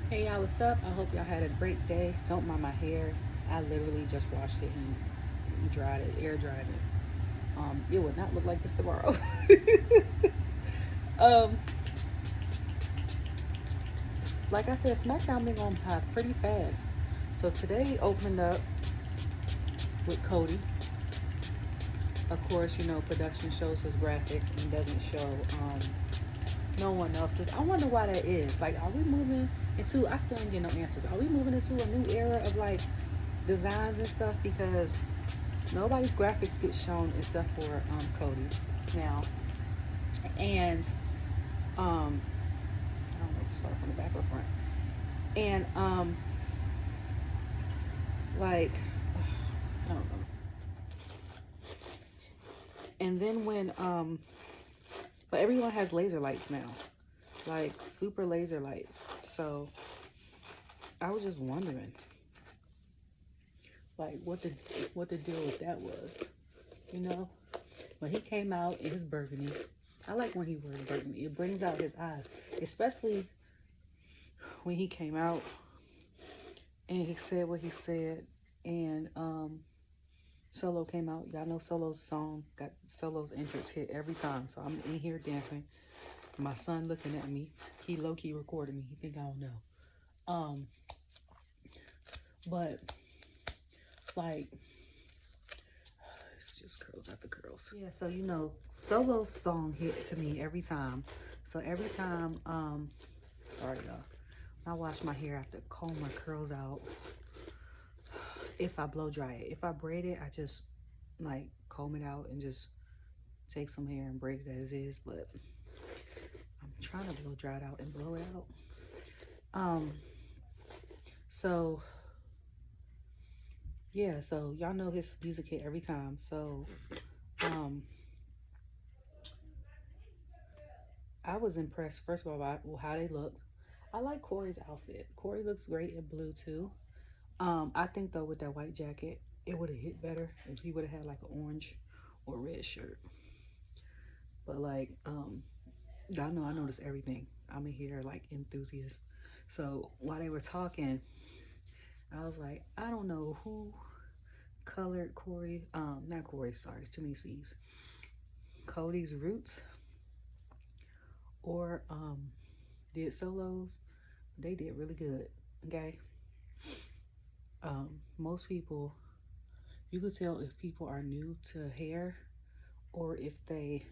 Hey y'all, what's up? I hope y'all had a great day. Don't mind my hair. I literally just washed it and dried it, air dried it. It would not look like this tomorrow. um, like I said, Smackdown been going by pretty fast. So today opened up with Cody. Of course, production shows his graphics and doesn't show no one else's. I wonder why that is. Like, are we moving into? I still ain't getting no answers. Are we moving into a new era of like designs and stuff? Because nobody's graphics get shown except for Cody's now. And I don't know if to start from the back or front. And like I don't know. And then when but everyone has laser lights now, like super laser lights. So I was just wondering, like, what the deal with that was, you know? When he came out in his burgundy, I like when he wears burgundy. It brings out his eyes, especially when he came out and he said what he said, and Solo came out. Y'all know Solo's song got Solo's entrance hit every time. So I'm in here dancing. My son looking at me. He low-key recorded me. He think I don't know. But like, it's just curls after curls. Yeah, so Solo's song hit to me every time. So every time, sorry y'all, I wash my hair, I have to comb my curls out. If I blow dry it, if I braid it, I just like comb it out and just take some hair and braid it as is. But I'm trying to blow dry it out and blow it out. So yeah, so y'all know his music hit every time. So I was impressed first of all by how they look. I like Corey's outfit. Corey looks great in blue too. I think though with that white jacket, it would have hit better if he would have had like an orange or red shirt. But like, y'all know I notice everything. I'm a hair like enthusiast. So while they were talking, I was like, I don't know who colored Corey, not Corey, sorry, it's too many C's. Cody's roots or did Solos. They did really good. Okay. Most people, you could tell if people are new to hair or if they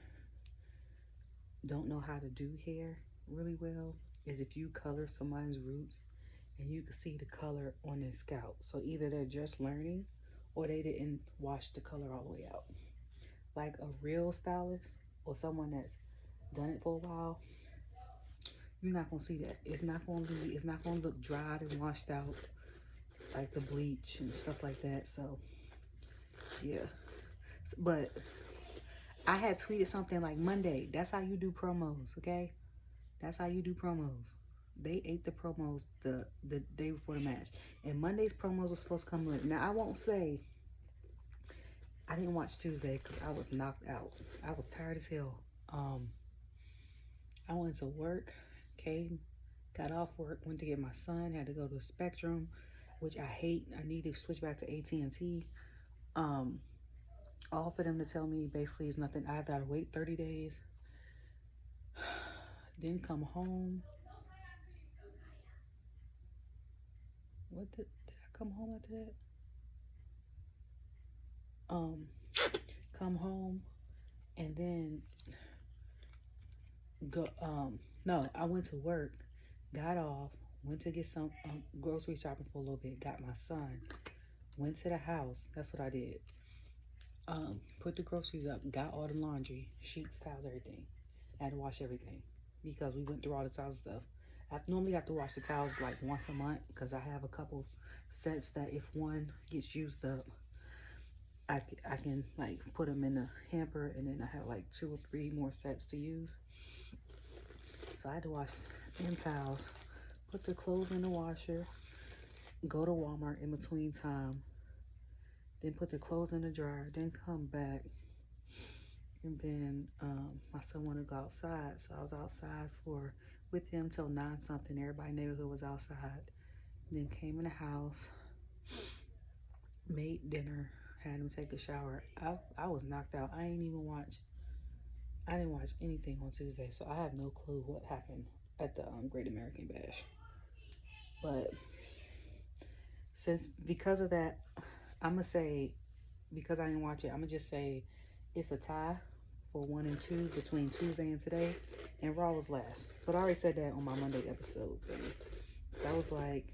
don't know how to do hair really well, is if you color somebody's roots and you can see the color on their scalp. So either they're just learning or they didn't wash the color all the way out. Like a real stylist or someone that's done it for a while, you're not gonna see that. It's not gonna look dried and washed out like the bleach and stuff like that. So yeah. But I had tweeted something like Monday. That's how you do promos, okay? That's how you do promos. They ate the promos the day before the match. And Monday's promos were supposed to come late. Now, I won't say I didn't watch Tuesday because I was knocked out. I was tired as hell. I went to work, came, got off work, went to get my son, had to go to Spectrum, which I hate. I need to switch back to AT&T. All for them to tell me basically is nothing. I've got to wait 30 days. Then come home. What did I come home after that? Come home and then go. No, I went to work, got off, went to get some grocery shopping for a little bit, got my son, went to the house. That's what I did. Put the groceries up, got all the laundry, sheets, towels, everything. I had to wash everything because we went through all the towels stuff. I normally have to wash the towels like once a month because I have a couple sets that if one gets used up, I can like put them in the hamper and then I have like 2 or 3 more sets to use. So I had to wash them towels, put the clothes in the washer, go to Walmart in between time, then put the clothes in the dryer, then come back. And then my son wanted to go outside, so I was outside for, with him till 9 something. Everybody in the neighborhood was outside. Then came in the house, made dinner, had him take a shower. I was knocked out. I didn't watch anything on Tuesday, so I have no clue what happened at the Great American Bash. But because of that, I'm gonna say, because I didn't watch it, I'm gonna just say it's a tie for 1 and 2 between Tuesday and today, and Raw was last. But I already said that on my Monday episode thing. So I was like,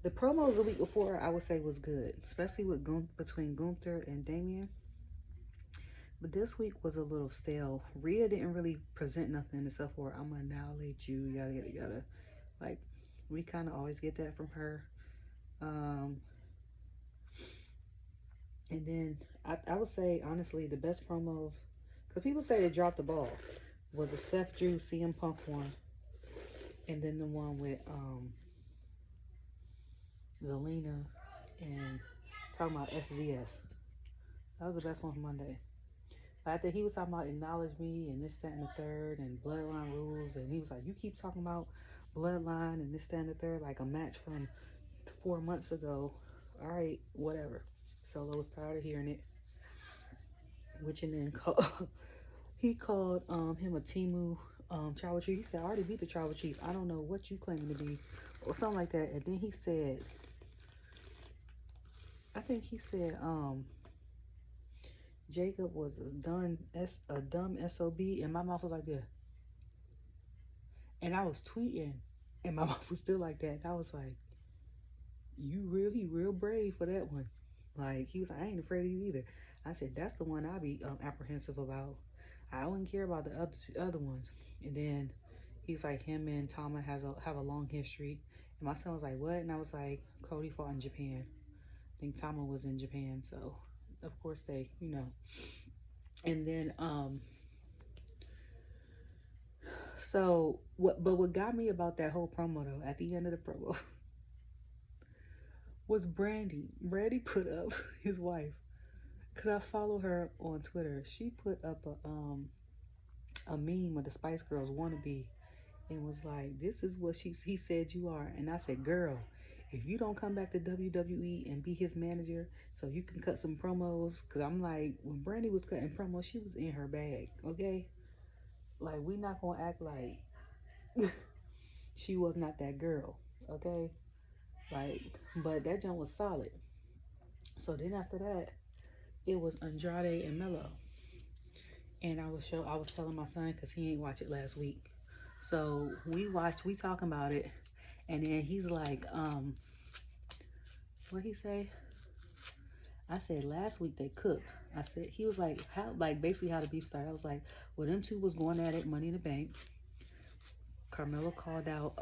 the promos the week before, I would say was good, especially with between Gunther and Damian. But this week was a little stale. Rhea didn't really present nothing except for, I'm gonna annihilate you, yada yada yada. Like, we kind of always get that from her. And then I would say, honestly, the best promos, because people say they dropped the ball, was the Seth Drew CM Punk one, and then the one with Zelina and talking about SZS. That was the best one for Monday. After he was talking about acknowledge me and this, that, and the third, and Bloodline rules, and he was like, you keep talking about Bloodline and this, that, and the third, like a match from 4 months ago. All right, whatever. Solo was tired of hearing it. Which, and then he called him a Timu tribal chief. He said, I already beat the tribal chief. I don't know what you claiming to be, or something like that. And then he said, I think he said, Jacob was a dumb SOB, and my mouth was like that. And I was tweeting, and my mouth was still like that. And I was like, he real brave for that one. Like, he was like, I ain't afraid of you either. I said, that's the one I'd be apprehensive about. I wouldn't care about the other ones. And then he's like, him and Tama have a long history. And my son was like, what? And I was like, Cody fought in Japan. I think Tama was in Japan, so of course they, you know. And then so what got me about that whole promo though, at the end of the promo, was Brandy. Brandy put up his wife, because I follow her on Twitter. She put up a meme of the Spice Girls wannabe and was like, this is what he said you are. And I said, girl, if you don't come back to WWE and be his manager so you can cut some promos, because I'm like, when Brandy was cutting promos, she was in her bag, okay? Like, we not going to act like she was not that girl, okay? Like, but that jump was solid. So then after that, it was Andrade and Melo. And I was telling my son, because he ain't watch it last week. So we talking about it. And then he's like, what he say? I said, last week they cooked. I said, he was like, basically how the beef started. I was like, well, them two was going at it, Money in the Bank. Carmelo called out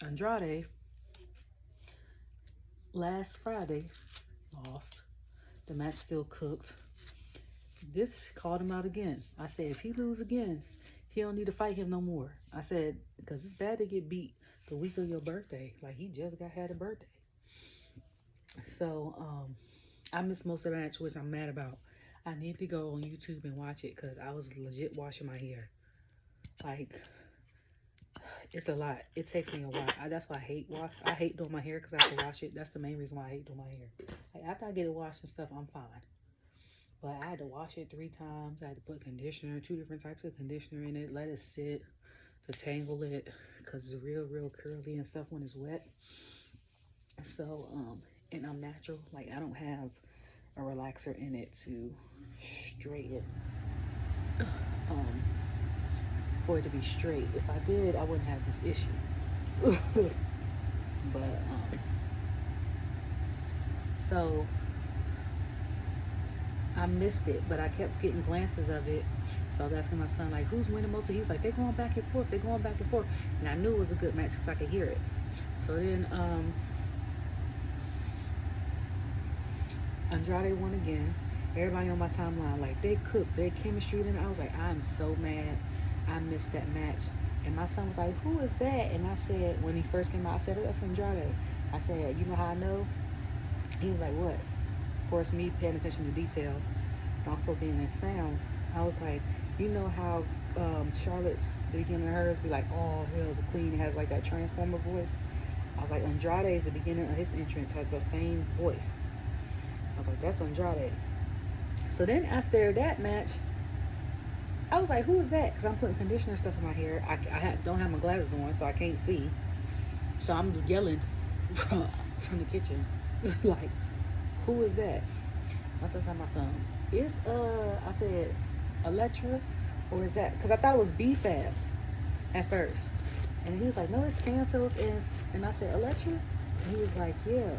Andrade last Friday, lost. The match still cooked. This called him out again. I said, if he lose again, he don't need to fight him no more. I said, because it's bad to get beat the week of your birthday. Like, he just had a birthday. So, I missed most of the match, which I'm mad about. I need to go on YouTube and watch it, because I was legit washing my hair. Like, it's a lot. It takes me a while. That's why I hate doing my hair, because I have to wash it. That's the main reason why I hate doing my hair. Like, after I get it washed and stuff, I'm fine. But I had to wash it 3 times. I had to put conditioner, 2 different types of conditioner in it. Let it sit, detangle it, because it's real curly and stuff when it's wet. So, and I'm natural. Like, I don't have a relaxer in it to straighten it. For it to be straight. If I did, I wouldn't have this issue. But, so I missed it, but I kept getting glances of it. So I was asking my son, like, who's winning most of it? He's like, they're going back and forth. And I knew it was a good match because I could hear it. So then Andrade won again. Everybody on my timeline, like, they cooked, their chemistry. And I was like, I'm so mad I missed that match. And my son was like, who is that? And I said, when he first came out, I said, that's Andrade. I said, you know how I know? He was like, what? Of course, me paying attention to detail and also being in sound, I was like, you know how Charlotte's the beginning of hers be like, oh hell, the queen has like that transformer voice. I was like, Andrade's the beginning of his entrance has the same voice. I was like, that's Andrade. So then after that match, I was like, who is that? Because I'm putting conditioner stuff in my hair. I don't have my glasses on, so I can't see. So I'm yelling from the kitchen, like, who is that? I said to my son, is I said, Electra, or is that? Because I thought it was B-Fab at first. And he was like, no, it's Santos. And I said, Electra? And he was like, yeah.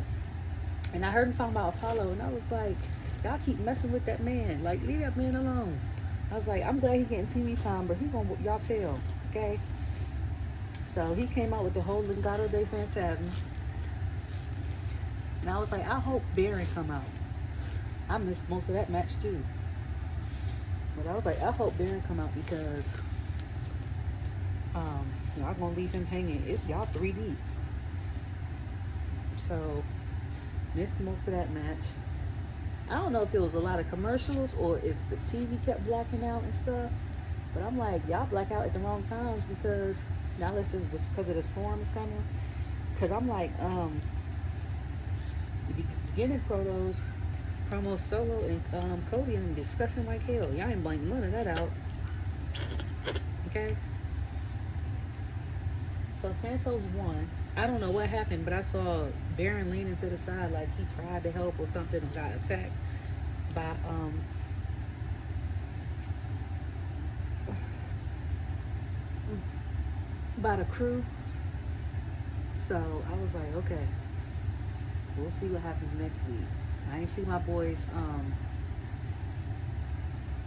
And I heard him talking about Apollo, and I was like, y'all keep messing with that man. Like, leave that man alone. I was like, I'm glad he getting TV time, but he gonna whoop y'all tail, okay? So he came out with the whole Legado de Fantasma. And I was like, I hope Baron come out. I missed most of that match too. But I was like, I hope Baron come out because you know, I'm gonna leave him hanging. It's y'all 3 deep. So missed most of that match. I don't know if it was a lot of commercials or if the TV kept blacking out and stuff. But I'm like, y'all black out at the wrong times because now it's just because of the storm is coming. Because I'm like, the beginning promo Solo and Cody and discussing like hell. Y'all ain't blank none of that out. Okay? So Santos won. I don't know what happened, but I saw Baron leaning to the side like he tried to help or something and got attacked by the crew. So I was like, okay, we'll see what happens next week. I ain't see my boys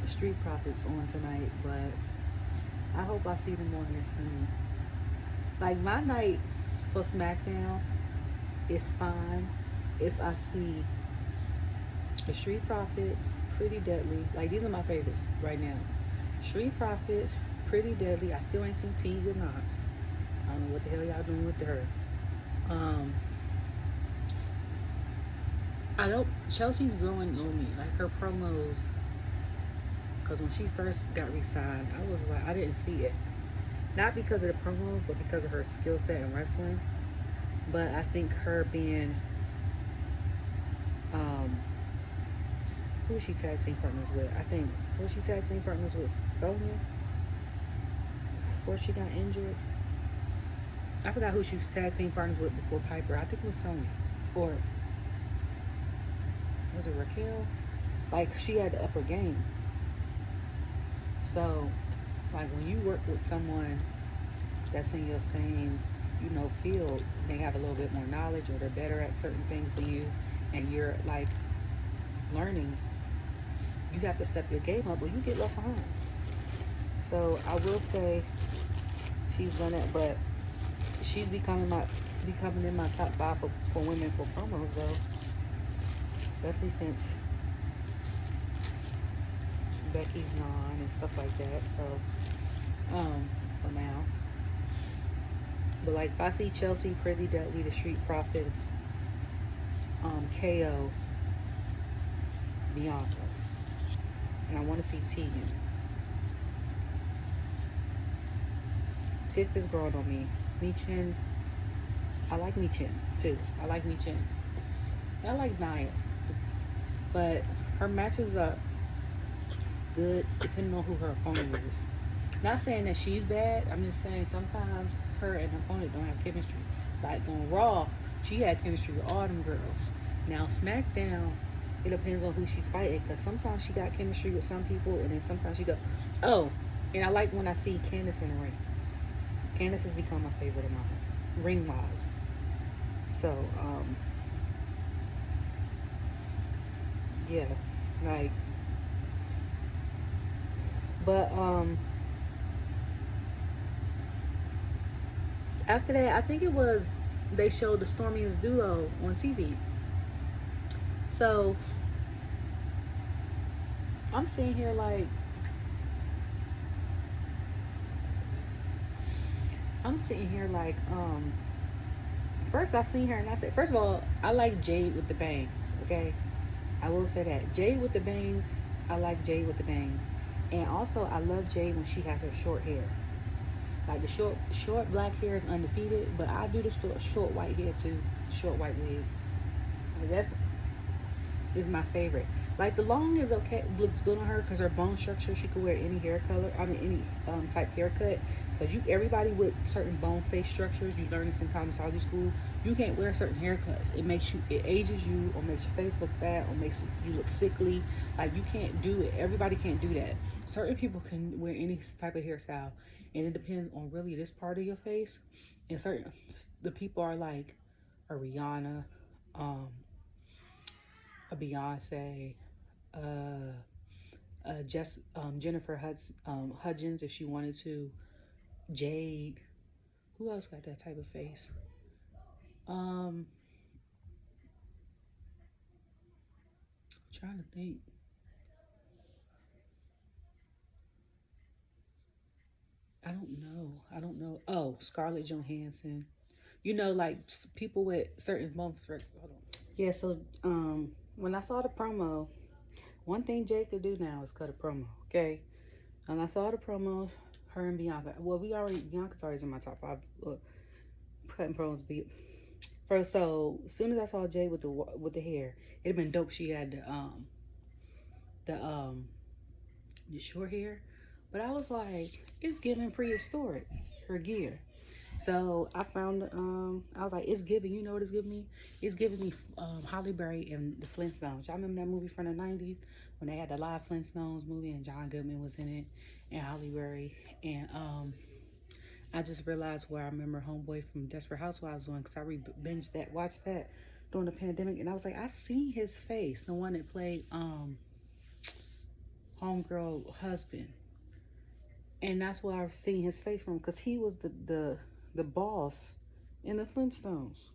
the Street Profits on tonight, but I hope I see them on here soon. Like, my night for Smackdown is fine if I see the Street Profits, Pretty Deadly. Like, these are my favorites right now. Street Profits, Pretty Deadly. I still ain't seen Teague and Knox. I don't know what the hell y'all doing with her. Chelsea's growing on me. Like, her promos, because when she first got re-signed, I was like, I didn't see it. Not because of the promos, but because of her skill set in wrestling. But I think her being, who was she tag team partners with? I think, was she tag team partners with Sonya before she got injured? I forgot who she was tag team partners with before Piper. I think it was Sonya. Or was it Raquel? Like, she had the upper game. So, like, when you work with someone that's in your same, you know, field, they have a little bit more knowledge or they're better at certain things than you, and you're, like, learning, you have to step your game up or you get left behind. So, I will say she's done it, but she's becoming in my top 5 for women for promos, though. Especially since Becky's gone and stuff like that. So, for now. But, like, if I see Chelsea, Pretty Deadly, the Street Profits, KO, Bianca, and I want to see Tegan. Tiff is growing on me. Michin, I like Michin too. I like Michin. And I like Nia. But her matches are good depending on who her opponent is. Not saying that she's bad. I'm just saying sometimes her and her opponent don't have chemistry. Like on Raw, she had chemistry with all them girls. Now SmackDown, it depends on who she's fighting. Because sometimes she got chemistry with some people, and then sometimes she go. Oh, and I like when I see Candice in the ring. Candice has become my favorite of mine, ring-wise. So, yeah, like, but, after that, I think it was, they showed the StormiEST duo on TV. So, I'm sitting here like, first I seen her and I said, first of all, I like Jade with the bangs, okay? I will say that. Jade with the bangs, I like Jade with the bangs. And also, I love Jade when she has her short hair. Like the short black hair is undefeated, but I do the short white hair too, short white wig. Like that's is my favorite. Like the long is okay, looks good on her because her bone structure, she could wear any hair color. I mean any type haircut. Because everybody with certain bone face structures, you learn this in cosmetology school. You can't wear certain haircuts. It ages you, or makes your face look fat, or makes you look sickly. Like you can't do it. Everybody can't do that. Certain people can wear any type of hairstyle, and it depends on really this part of your face. And the people are like a Rihanna, a Beyonce, Jennifer Hudgens, if she wanted to, Jade. Who else got that type of face? Trying to think. I don't know. Oh, Scarlett Johansson. You know, like people with certain bone structure. Hold on. Yeah. So, when I saw the promo, one thing Jay could do now is cut a promo. Okay. And I saw the promo, her and Bianca. Well, Bianca's always in my top 5 cutting promos. First, so as soon as I saw Jay with the hair, it'd been dope. She had the short hair, but I was like, it's giving prehistoric, her gear. So I found, I was like, it's giving, you know what it's giving me? It's giving me Halle Berry and the Flintstones. Y'all remember that movie from the 90s when they had the live Flintstones movie and John Goodman was in it and Halle Berry. And I just realized where I remember Homeboy from Desperate Housewives on, because I binged that, watched that during the pandemic. And I was like, I seen his face, the one that played Homegirl husband. And that's where I've seen his face from, because he was the boss in the Flintstones.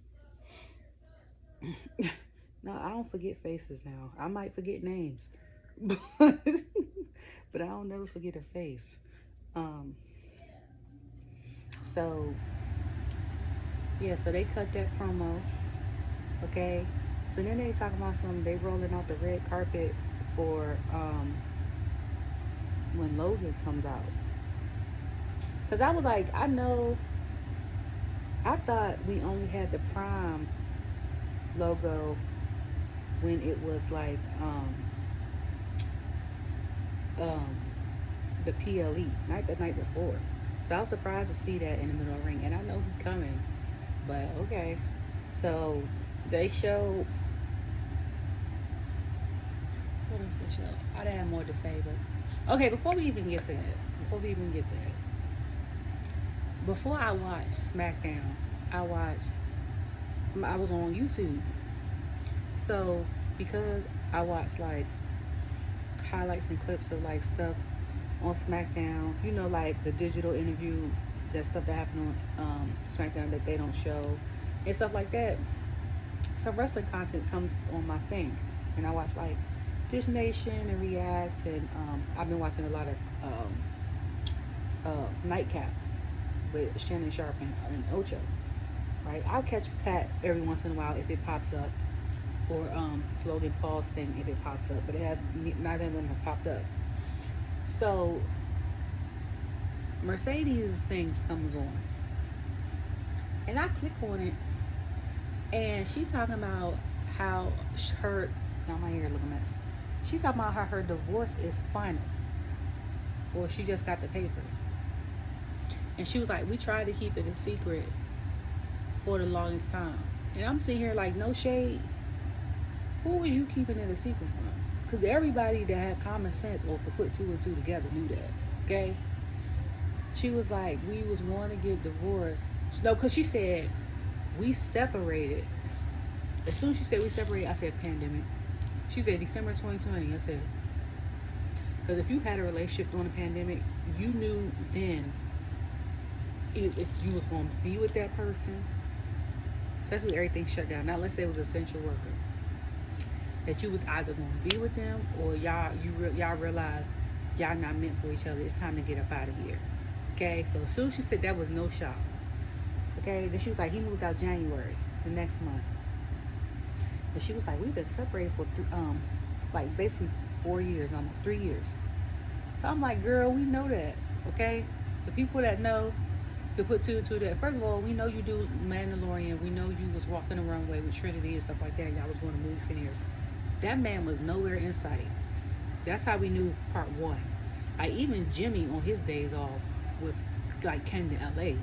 No, I don't forget faces now. I might forget names, but I don't never forget a face. So yeah, so they cut that promo. Okay, so then they talking about they rolling out the red carpet for when Logan comes out. Because I was like, I thought we only had the Prime logo when it was like the PLE, not the night before. So I was surprised to see that in the middle of the ring. And I know he's coming, but okay. So they showed, what else they showed? I didn't have more to say, but okay, before we even get to it, before I watched Smackdown, I was on YouTube. So because I watched like highlights and clips of like stuff on Smackdown, you know, like the digital interview, that stuff that happened on Smackdown that they don't show and stuff like that. Some wrestling content comes on my thing, and I watch like Dish Nation and React, and I've been watching a lot of Nightcap with Shannon Sharp and Ocho, right? I'll catch Pat every once in a while if it pops up, or Logan Paul's thing if it pops up, but neither of them have popped up. So Mercedes things comes on, and I click on it, and she's talking about how now my hair looking mess. She's talking about how her divorce is final, or she just got the papers. And she was like, we tried to keep it a secret for the longest time. And I'm sitting here like, no shade. Who was you keeping it a secret from? Because everybody that had common sense or could put 2 and 2 together knew that, okay? She was like, we was going to get divorced. No, because she said, we separated. As soon as she said we separated, I said pandemic. She said December 2020. I said, because if you had a relationship during the pandemic, you knew then if you was going to be with that person, especially everything shut down. Now let's say it was an essential worker, that you was either going to be with them, or y'all realize y'all not meant for each other. It's time to get up out of here. Okay, so as soon as she said that, was no shock. Okay, then she was like, he moved out January, the next month. And she was like, we've been separated for like basically 4 years, almost 3 years. So I'm like, girl, we know that. Okay, the people that know, You put two and two there. First of all, we know you do Mandalorian. We know you was walking the runway with Trinity and stuff like that. And y'all was going to move in here. That man was nowhere in sight. That's how we knew part one. Like even Jimmy on his days off was like came to LA. You know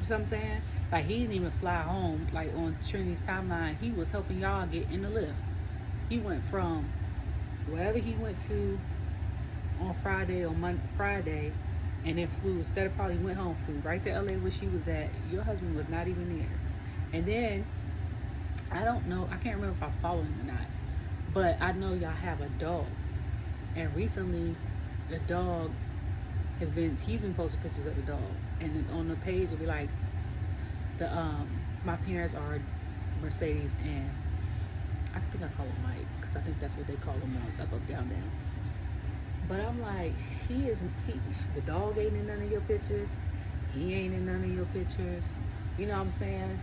what I'm saying? Like he didn't even fly home. Like on Trinity's timeline, he was helping y'all get in the lift. He went from wherever he went to on Friday or Friday, and then flew. Instead of probably went home, flew right to LA where she was at. Your husband was not even there. And then I don't know. I can't remember if I follow him or not, but I know y'all have a dog. And recently, the dog he's been posting pictures of the dog, and then on the page it'll be like my parents are Mercedes, and I think I call him Mike because I think that's what they call him on Up Up Down Down. But I'm like, the dog ain't in none of your pictures. He ain't in none of your pictures. You know what I'm saying?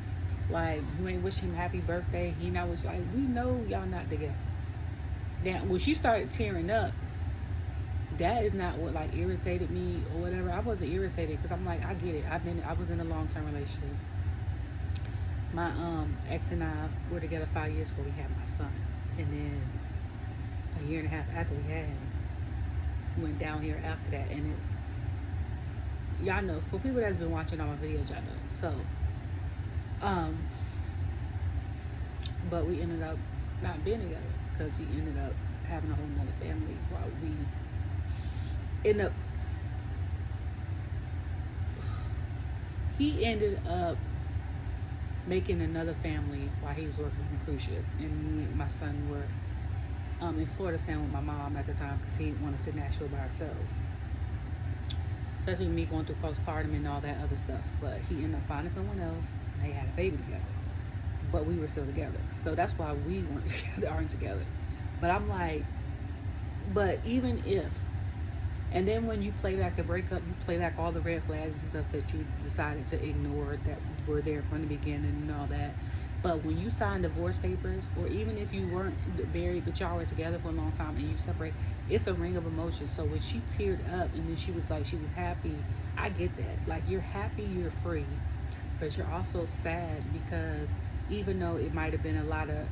Like, you ain't wish him happy birthday. He not wish, like, we know y'all not together. Now, when she started tearing up, that is not what like irritated me or whatever. I wasn't irritated because I'm like, I get it. I was in a long-term relationship. My ex and I were together 5 years before we had my son, and then a year and a half after we had him, went down here after that. And it, y'all know, for people that's been watching all my videos, y'all know. So, but we ended up not being together because he ended up having a whole nother family while we he ended up making another family while he was working on a cruise ship, and me and my son were in Florida staying with my mom at the time because he didn't want us in Nashville by ourselves, especially with me going through postpartum and all that other stuff. But he ended up finding someone else, and they had a baby together, but we were still together. So that's why we aren't together. But I'm like, but even if, and then when you play back the breakup, you play back all the red flags and stuff that you decided to ignore that were there from the beginning and all that. But when you sign divorce papers, or even if you weren't married but y'all were together for a long time and you separate, it's a ring of emotions. So when she teared up and then she was like, she was happy, I get that. Like, you're happy, you're free, but you're also sad because even though it might have been a lot of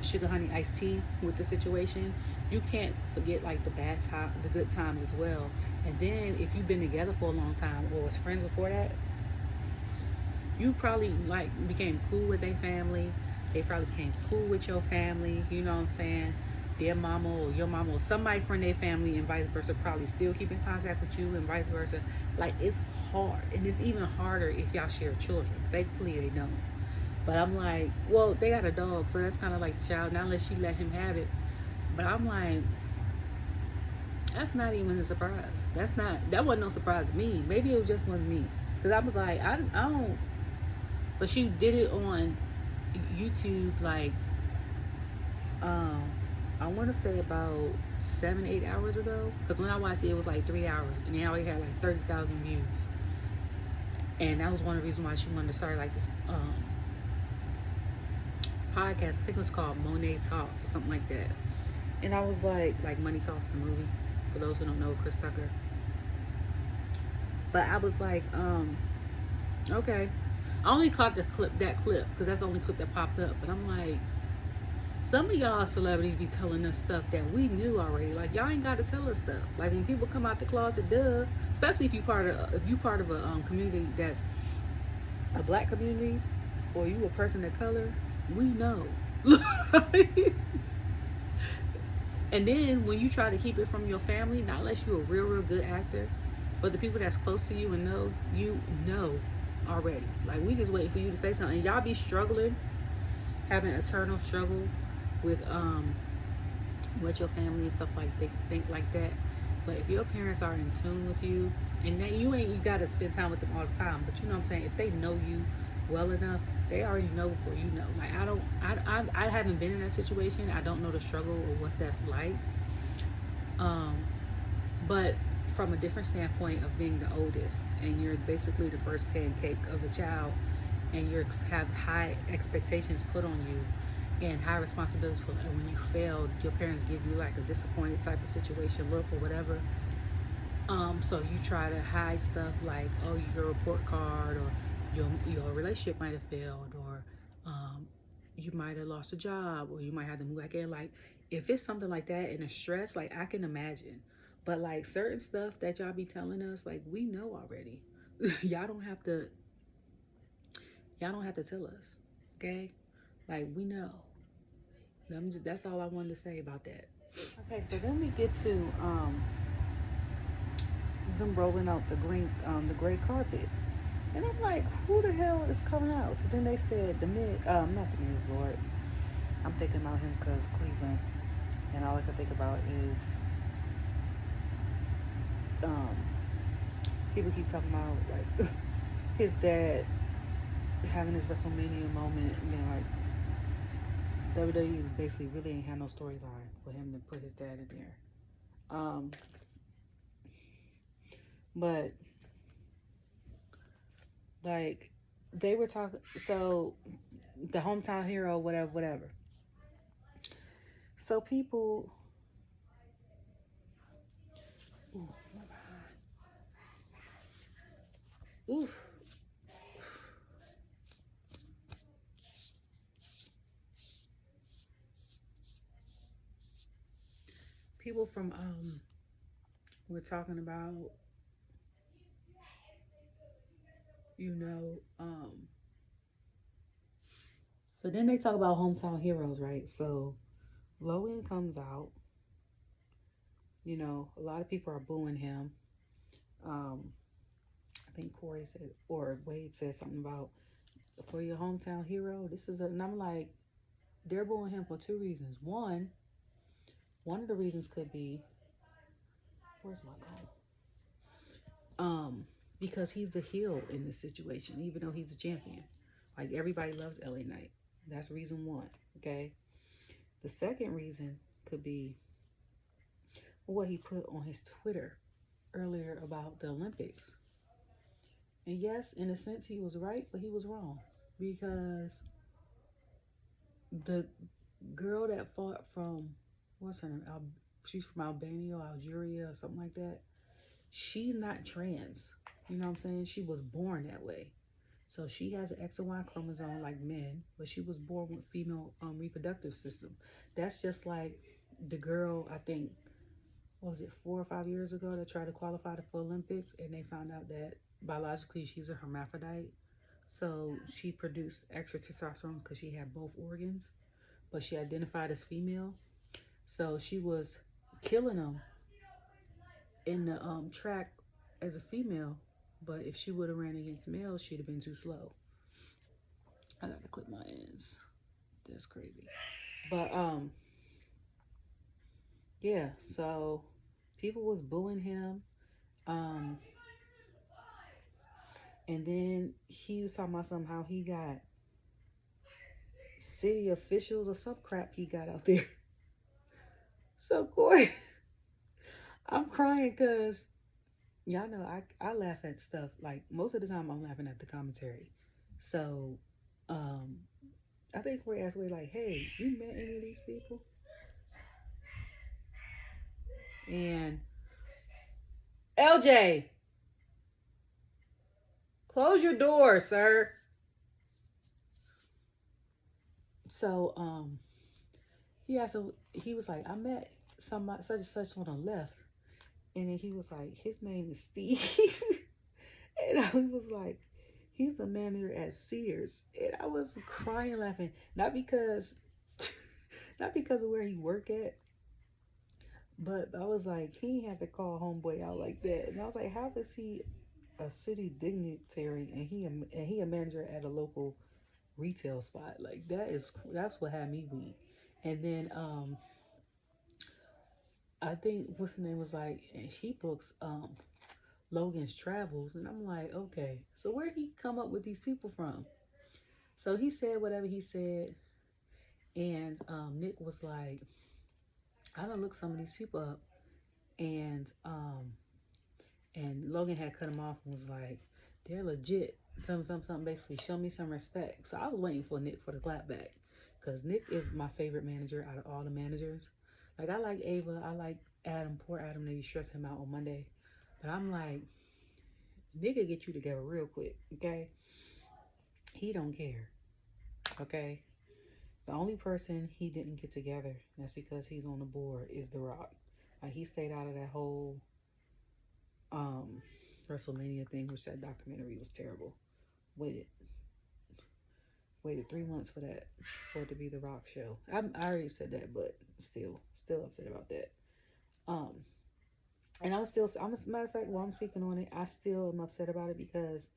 sugar honey iced tea with the situation, you can't forget like the bad time, the good times as well. And then if you've been together for a long time or was friends before that, you probably like became cool with their family. They probably became cool with your family. You know what I'm saying? Their mama or your mama or somebody from their family and vice versa probably still keep in contact with you and vice versa. Like, it's hard, and it's even harder if y'all share children. Thankfully they don't. But I'm like, well, they got a dog, so that's kind of like the child. Not unless she let him have it. But I'm like, that's not even a surprise. That wasn't no surprise to me. Maybe it just wasn't me. Because I was like, I don't. But she did it on YouTube, like, I want to say about 7-8 hours ago. Because when I watched it, it was like 3 hours. And it already had like 30,000 views. And that was one of the reasons why she wanted to start like this podcast. I think it was called Mone Talks or something like that. And I was like Money Talks, the movie, for those who don't know, Chris Tucker. But I was like, okay. I only caught that clip because that's the only clip that popped up. But I'm like, some of y'all celebrities be telling us stuff that we knew already. Like, y'all ain't got to tell us stuff. Like, when people come out the closet, duh. Especially if you part of a community that's a black community, or you a person of color, we know. And then when you try to keep it from your family, not unless you're a real good actor, but the people that's close to you and know, you know already. Like, we just waiting for you to say something. And y'all be struggling, having eternal struggle with what your family and stuff like they think like that. But if your parents are in tune with you, and then you gotta spend time with them all the time, but you know what I'm saying, if they know you well enough, they already know before you know. Like, I haven't been in that situation. I don't know the struggle or what that's like. But from a different standpoint of being the oldest, and you're basically the first pancake of the child, and you have high expectations put on you and high responsibilities put, and when you fail, your parents give you like a disappointed type of situation look or whatever. So you try to hide stuff like, oh, your report card, or your relationship might have failed, or um, you might have lost a job, or you might have to move back in. Like, if it's something like that and a stress, like I can imagine. But like certain stuff that y'all be telling us, like we know already. y'all don't have to. Y'all don't have to tell us, okay? Like we know. That's all I wanted to say about that. Okay, so then we get to them rolling out the gray carpet. And I'm like, who the hell is coming out? So then they said not the Miz, Lord. I'm thinking about him because Cleveland, and all I can think about is um, people keep talking about like his dad having his WrestleMania moment. You know, like WWE basically really ain't had no storyline for him to put his dad in there. But like they were talking, so the hometown hero, whatever. So people, ooh, ooh, people from we're talking about, you know, so then they talk about hometown heroes, right? So Logan comes out, you know, a lot of people are booing him. Um, I think Corey said, or Wade said something about, for your hometown hero, this is and I'm like, they're booing him for two reasons. One of the reasons could be, where's my call? Because he's the heel in this situation, even though he's a champion. Like everybody loves LA Knight. That's reason one. Okay. The second reason could be what he put on his Twitter earlier about the Olympics. And yes, in a sense, he was right, but he was wrong because the girl that fought from, what's her name? She's from Albania, Algeria, or something like that. She's not trans. You know what I'm saying? She was born that way. So she has an X and Y chromosome like men, but she was born with female reproductive system. That's just like the girl, I think, what was it, 4 or 5 years ago, that tried to qualify for Olympics, and they found out that biologically she's a hermaphrodite. So she produced extra testosterone because she had both organs, but she identified as female. So she was killing them in the track as a female, but if she would have ran against males, she'd have been too slow. I gotta clip my ends. That's crazy. But yeah, so people was booing him. Um and then he was talking about somehow he got city officials or some crap he got out there. So Corey, I'm crying because y'all know I laugh at stuff. Like most of the time I'm laughing at the commentary. So um I think Corey asked me like, hey, you met any of these people? And LJ, close your door, sir. So he was like, I met somebody such and such on the left. And then he was like, his name is Steve. And I was like, he's a manager at Sears. And I was crying laughing. Not because not because of where he worked at, but I was like, he had to call homeboy out like that. And I was like, how is he a city dignitary and he a manager at a local retail spot? Like that's what had me weak. And then I think what's the name was like, and he books Logan's travels, and I'm like, okay, so where he come up with these people from? So he said whatever he said, and Nick was like, I done look some of these people up, and Logan had cut him off and was like, they're legit. Something. Basically, show me some respect. So I was waiting for Nick for the clap back, because Nick is my favorite manager out of all the managers. Like I like Ava, I like Adam. Poor Adam, they be stressing him out on Monday. But I'm like, nigga, get you together real quick, okay? He don't care, okay? The only person he didn't get together, and that's because he's on the board, is The Rock. Like, he stayed out of that whole Wrestlemania thing, which that documentary was terrible. Waited 3 months for that, for it to be The Rock show. I already said that, but still upset about that. And I'm as a matter of fact, while I'm speaking on it, I still am upset about it because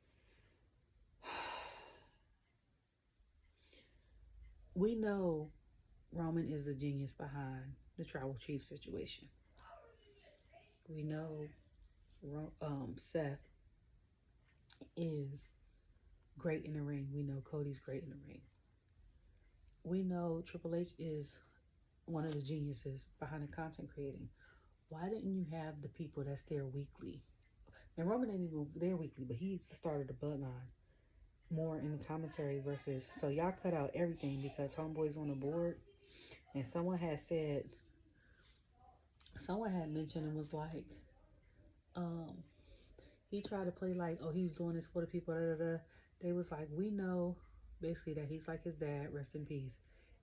we know Roman is the genius behind the tribal chief situation. We know Seth is great in the ring. We know Cody's great in the ring. We know Triple H is one of the geniuses behind the content creating. Why didn't you have the people that's there weekly? And Roman ain't even there weekly, but he's the start of the Bloodline. More in the commentary versus, so y'all cut out everything because Homeboy's on the board. And someone had mentioned and was like, he tried to play like, oh, he was doing this for the people, They was like, we know basically that he's like his dad, rest in peace,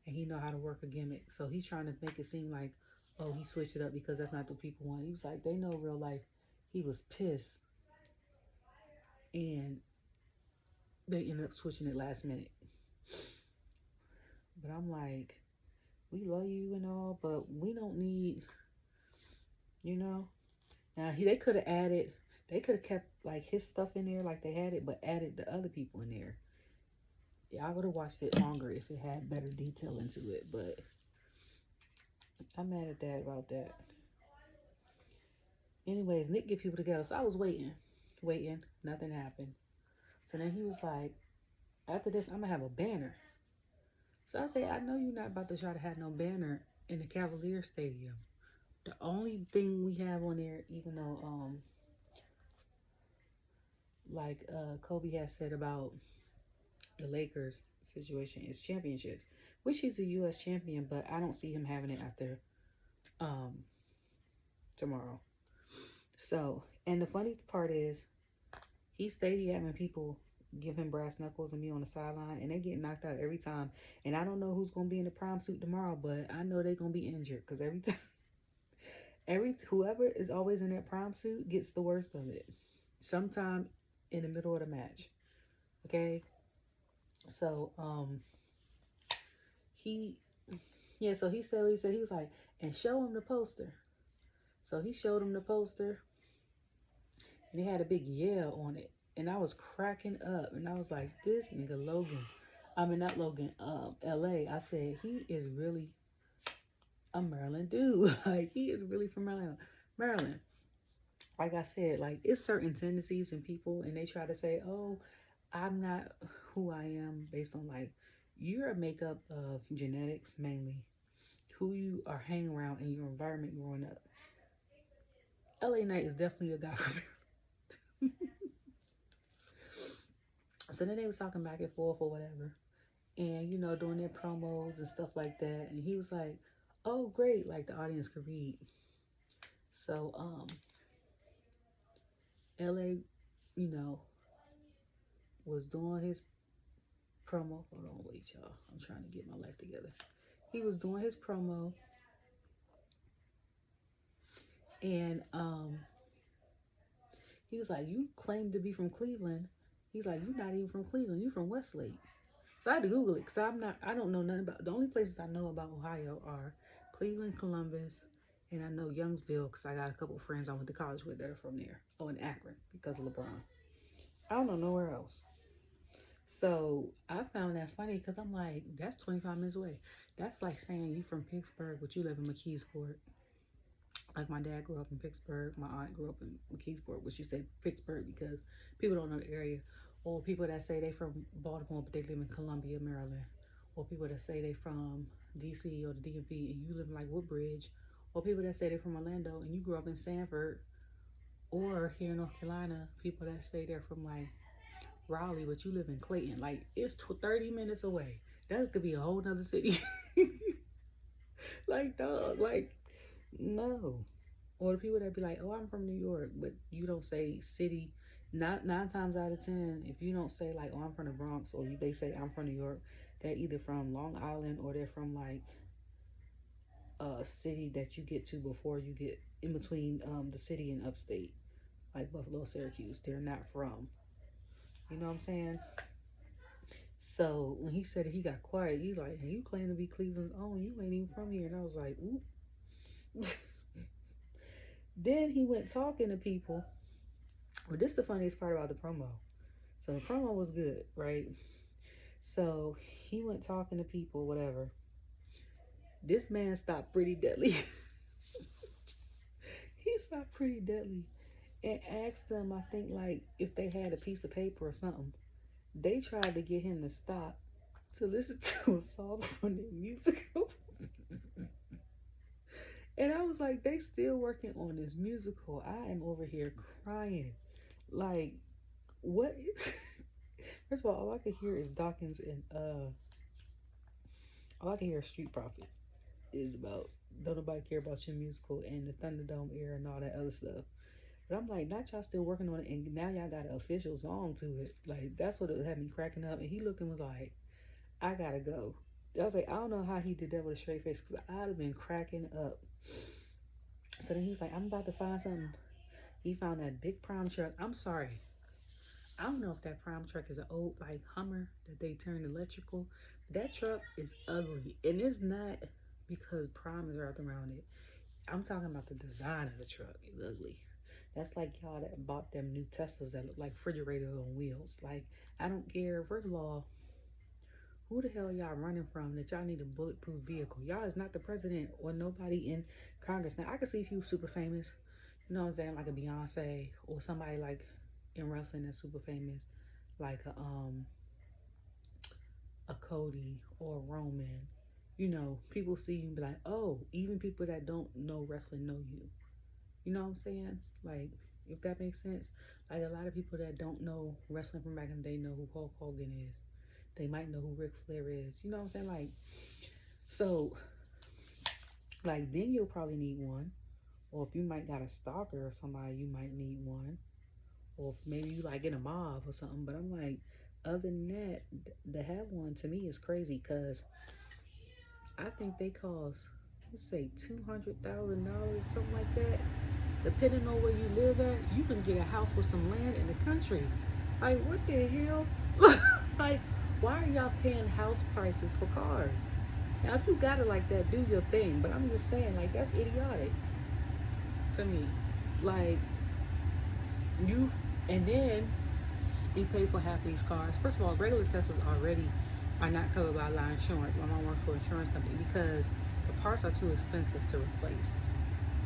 and he know how to work a gimmick. So he's trying to make it seem like, oh, he switched it up because that's not what people want. He was like, they know real life he was pissed, and they ended up switching it last minute. But I'm like, we love you and all, but we don't need, Now, they could have kept like his stuff in there like they had it, but added the other people in there. Yeah, I would have watched it longer if it had better detail into it, but I'm mad at that about that. Anyways, Nick get people together, so I was waiting, nothing happened. So then he was like, after this, I'm gonna have a banner. So I said, I know you're not about to try to have no banner in the Cavalier Stadium. The only thing we have on there, even though Kobe has said about the Lakers situation, is championships, which he's a U.S. champion, but I don't see him having it after tomorrow. So, and the funny part is, he stayed having people give him brass knuckles and me on the sideline, and they get knocked out every time. And I don't know who's going to be in the prime suit tomorrow, but I know they're going to be injured because every time, whoever is always in that prime suit gets the worst of it. Sometime in the middle of the match. Okay? So, he said what he said. He was like, and show him the poster. So he showed him the poster, and it had a big yeah on it. And I was cracking up, and I was like, this nigga Logan. I mean, not Logan, LA. I said, he is really a Maryland dude. Like, he is really from Maryland. Like I said, like, it's certain tendencies in people, and they try to say, oh, I'm not who I am based on, like, you're a makeup of genetics, mainly. Who you are hanging around in your environment growing up. LA Knight is definitely a guy from Maryland. So then they was talking back and forth or whatever. And, doing their promos and stuff like that. And he was like, oh, great. Like, the audience could read. So, LA, was doing his promo. Hold on, wait, y'all. I'm trying to get my life together. He was doing his promo. And, he was like, you claim to be from Cleveland. He's like, you're not even from Cleveland. You're from Westlake. So I had to Google it because I don't know nothing about, the only places I know about Ohio are Cleveland, Columbus, and I know Youngsville because I got a couple of friends I went to college with that are from there. Oh, and Akron because of LeBron. I don't know nowhere else. So I found that funny because I'm like, that's 25 minutes away. That's like saying you from Pittsburgh, but you live in McKeesport. Like, my dad grew up in Pittsburgh. My aunt grew up in McKeesport, which you say Pittsburgh because people don't know the area. Or people that say they from Baltimore, but they live in Columbia, Maryland. Or people that say they from DC or the DMV and you live in like Woodbridge. Or people that say they're from Orlando and you grew up in Sanford. Or here in North Carolina, people that say they're from like Raleigh, but you live in Clayton. Like, it's 30 minutes away. That could be a whole nother city. Like, dog, like, no. Or the people that be like, oh, I'm from New York, but you don't say city. Not 9 times out of 10, if you don't say like, oh, I'm from the Bronx, or they say I'm from New York, they're either from Long Island or they're from like a city that you get to before you get in between the city and upstate, like Buffalo, Syracuse. They're not from. You know what I'm saying? So when he said it, he got quiet. He's like, hey, you claim to be Cleveland's own. You ain't even from here. And I was like, ooh. Then he went talking to people. Well, this is the funniest part about the promo. So the promo was good, right? So he went talking to people, whatever. This man stopped Pretty Deadly. He stopped Pretty Deadly and asked them, I think, like, if they had a piece of paper or something. They tried to get him to stop to listen to a song from their musical. And I was like, they still working on this musical. I am over here crying. Like, what? First of all I can hear is Dawkins and all I can hear is Street Profit is about don't nobody care about your musical and the Thunderdome era and all that other stuff. But I'm like, not y'all still working on it and now y'all got an official song to it. Like, that's what it had me cracking up. And he looked and was like, I gotta go. I was like, I don't know how he did that with a straight face because I'd have been cracking up. So then he was like, I'm about to find something. He found that big prom truck. I'm sorry. I don't know if that prom truck is an old like Hummer that they turned electrical. That truck is ugly. And it's not because prom is wrapped around it. I'm talking about the design of the truck. It's ugly. That's like y'all that bought them new Teslas that look like refrigerators on wheels. Like, I don't care. First of all, who the hell y'all running from that y'all need a bulletproof vehicle? Y'all is not the president or nobody in Congress. Now, I can see if you super famous, you know what I'm saying, like a Beyonce or somebody like in wrestling that's super famous, like a Cody or a Roman. You know, people see you and be like, oh, even people that don't know wrestling know you. You know what I'm saying? Like, if that makes sense. Like, a lot of people that don't know wrestling from back in the day know who Hulk Hogan is. They might know who Ric Flair is. You know what I'm saying? Like, so, like, then you'll probably need one. Or if you might got a stalker or somebody, you might need one. Or if maybe you like in a mob or something. But I'm like, other than that, to have one to me is crazy because I think they cost, let's say, $200,000, something like that. Depending on where you live at, you can get a house with some land in the country. Like, what the hell? Like, why are y'all paying house prices for cars? Now, if you got it like that, do your thing. But I'm just saying, like, that's idiotic to me. Like, and then you pay for half of these cars. First of all, regular Teslas already are not covered by line insurance. My mom works for an insurance company because the parts are too expensive to replace.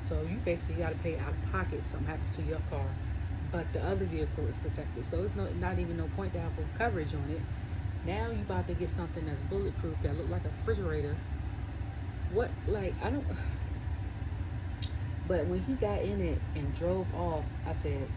So you basically got to pay out of pocket if something happens to your car. But the other vehicle is protected. So it's not even no point to have full coverage on it. Now you about to get something that's bulletproof that look like a refrigerator. What, like, I don't. But when he got in it and drove off, I said,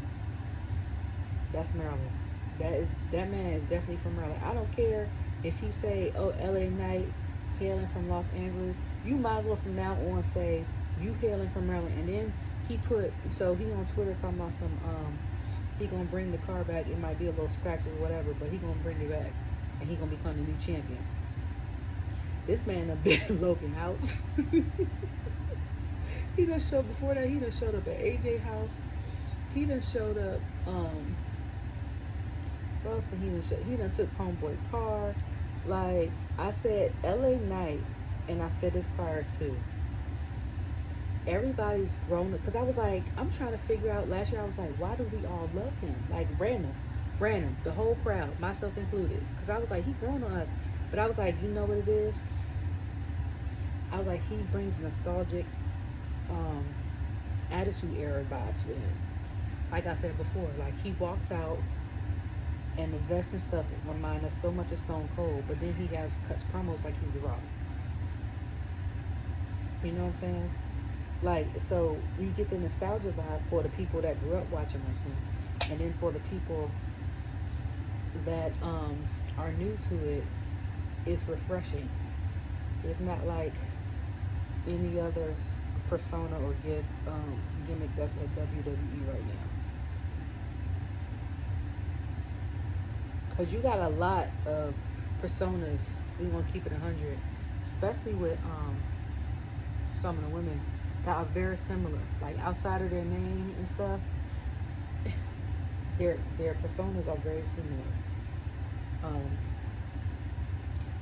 that's Maryland. That man is definitely from Maryland. I don't care if he say, oh, LA Knight, hailing from Los Angeles. You might as well from now on say, you hailing from Maryland. And then he on Twitter talking about some, he gonna bring the car back. It might be a little scratch or whatever, but he gonna bring it back. And he gonna become the new champion. This man done been at Logan house. He done showed, before that, he done showed up at AJ house. He done showed up, what else did he done show? He done took homeboy car. Like, I said, LA Knight, and I said this prior to, everybody's grown up. Because I was like, I'm trying to figure out, last year I was like, why do we all love him? Like, random, the whole crowd, myself included. Because I was like, he grown on us. But I was like, you know what it is? I was like, he brings nostalgic attitude era vibes with him. Like I said before, like, he walks out and the vest and stuff remind us so much of Stone Cold, but then he cuts promos like he's The Rock. You know what I'm saying? Like, so you get the nostalgia vibe for the people that grew up watching wrestling, and then for the people that are new to it, it's refreshing. It's not like any other persona or gimmick that's at WWE right now. Because you got a lot of personas. We want to keep it 100, especially with some of the women that are very similar. Like outside of their name and stuff, their personas are very similar.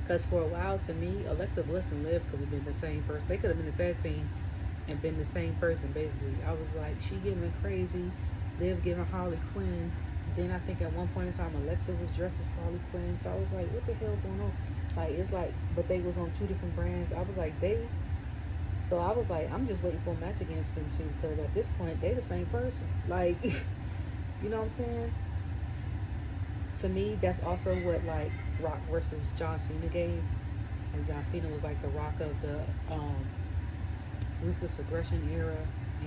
Because for a while, to me, Alexa Bliss and Liv could have been the same person. They could have been a tag team and been the same person, basically. I was like, she giving crazy, Liv giving Harley Quinn. Then I think at one point in time, Alexa was dressed as Harley Quinn. So I was like, what the hell going on? Like, it's like, but they was on 2 different brands. I was like, so I was like, I'm just waiting for a match against them too. Because at this point, they the same person. Like, you know what I'm saying? To me, that's also what, like, Rock versus John Cena gave. And John Cena was like the Rock of the Ruthless Aggression era.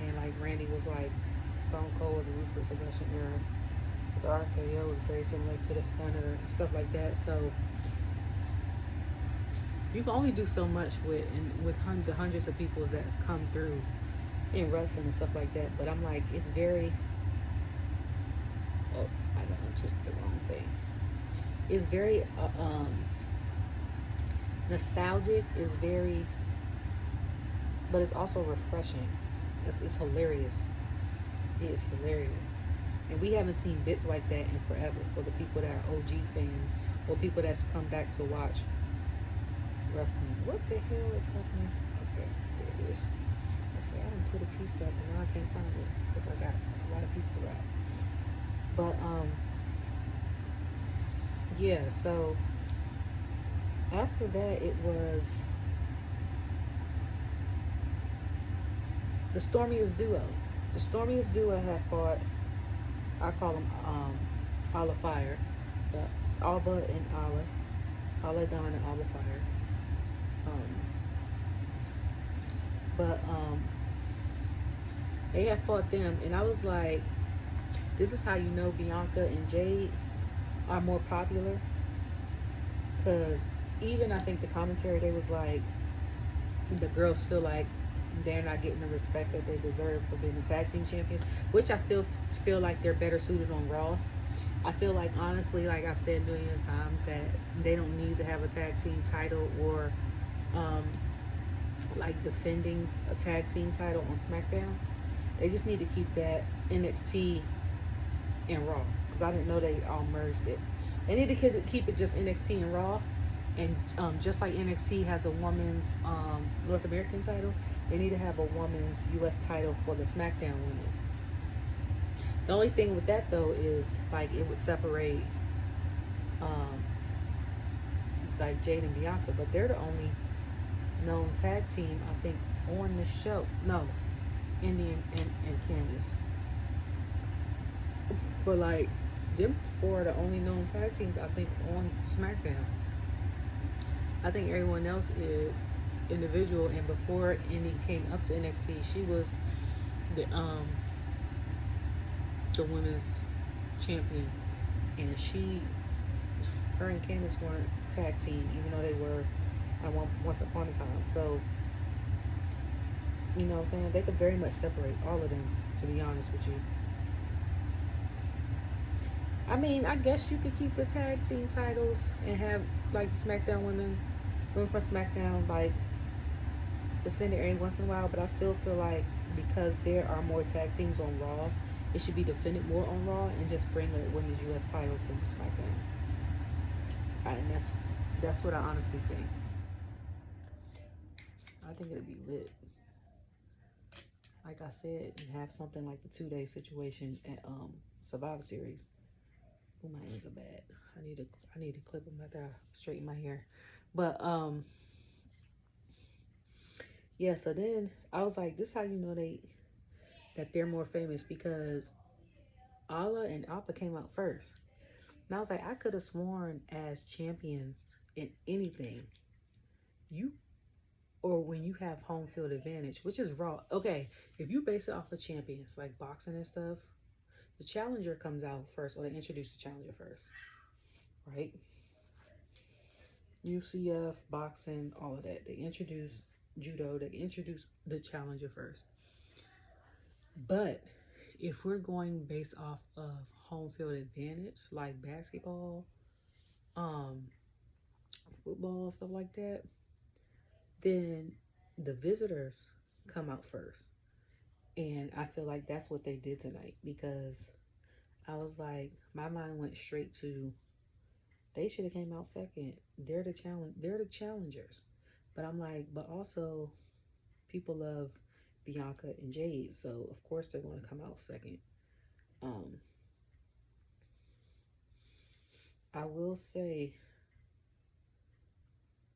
And, like, Randy was like Stone Cold of the Ruthless Aggression era. The RKO was very similar to the Stunner and stuff like that. So you can only do so much with the hundreds of people that's come through in wrestling and stuff like that. But I'm like, it's very, oh, I got twisted the wrong thing. It's very nostalgic. It's very, but it's also refreshing. It's hilarious. It's hilarious. And we haven't seen bits like that in forever for the people that are OG fans or people that's come back to watch wrestling. What the hell is happening? Okay, there it is. I say I didn't put a piece up and now I can't find it because I got a lot of pieces around. But yeah, so after that it was the StormiEST duo. The StormiEST duo had fought, I call them Isla Fire, Alba and Isla Dawn and Alba Fire. But they had fought them, and I was like, this is how you know Bianca and Jade are more popular. Because even I think the commentary, they was like, the girls feel like they're not getting the respect that they deserve for being the tag team champions, which I still feel like they're better suited on Raw. I feel like, honestly, like I've said a million times, that they don't need to have a tag team title or like defending a tag team title on SmackDown. They just need to keep that NXT and Raw, because I didn't know they all merged it. They need to keep it just NXT and Raw, and just like NXT has a women's North American title, they need to have a women's US title for the SmackDown women. The only thing with that though is like it would separate like Jade and Bianca, but they're the only known tag team I think on the show. No, Indian and Candice. But like them 4 are the only known tag teams I think on SmackDown. I think everyone else is individual, and before Indy came up to NXT, she was the women's champion, and her and Candice weren't tag team, even though they were at once upon a time. So, you know what I'm saying? They could very much separate all of them, to be honest with you. I mean, I guess you could keep the tag team titles and have like the SmackDown women from SmackDown like defend it every once in a while, but I still feel like because there are more tag teams on Raw, it should be defended more on Raw and just bring the women's US titles to SmackDown. And that's what I honestly think. I think it'd be lit. Like I said, and have something like the 2-day situation at Survivor Series. Oh, my hands are bad. I need to clip them after I straighten my hair. But yeah, so then I was like, this is how you know that they're more famous, because Isla and Alba came out first. And I was like, I could have sworn as champions in anything, or when you have home field advantage, which is Raw. Okay, if you base it off of champions, like boxing and stuff, the challenger comes out first, or they introduce the challenger first, right? UCF, boxing, all of that. They introduce judo. They introduced the challenger first. But if we're going based off of home field advantage, like basketball, um, football, stuff like that, then the visitors come out first. And I feel like that's what they did tonight, because I was like, my mind went straight to, they should have came out second. They're the challengers. But I'm like, but also people love Bianca and Jade, so of course they're going to come out second. Um, I will say,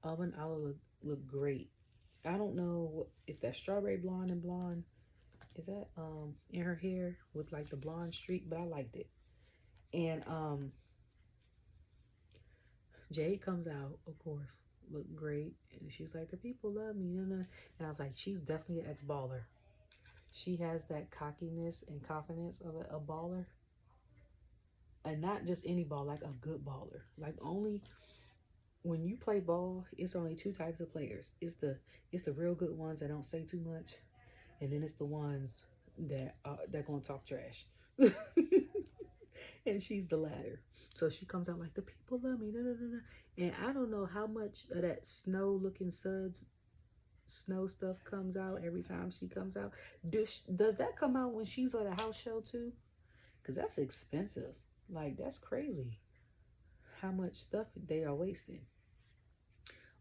and Isla look great. I don't know if that strawberry blonde and blonde is that in her hair with like the blonde streak, but I liked it. And Jade comes out, of course, look great, and she's like, the people love me, and I was like, she's definitely an ex-baller. She has that cockiness and confidence of a baller, and not just any ball, like a good baller. Like, only when you play ball, it's only two types of players. It's the real good ones that don't say too much, and then it's the ones that gonna talk trash. And she's the latter. So she comes out like, the people love me, and I don't know how much of that snow-looking suds snow stuff comes out every time she comes out. Does that come out when she's at a house show too? Because that's expensive. Like, that's crazy how much stuff they are wasting.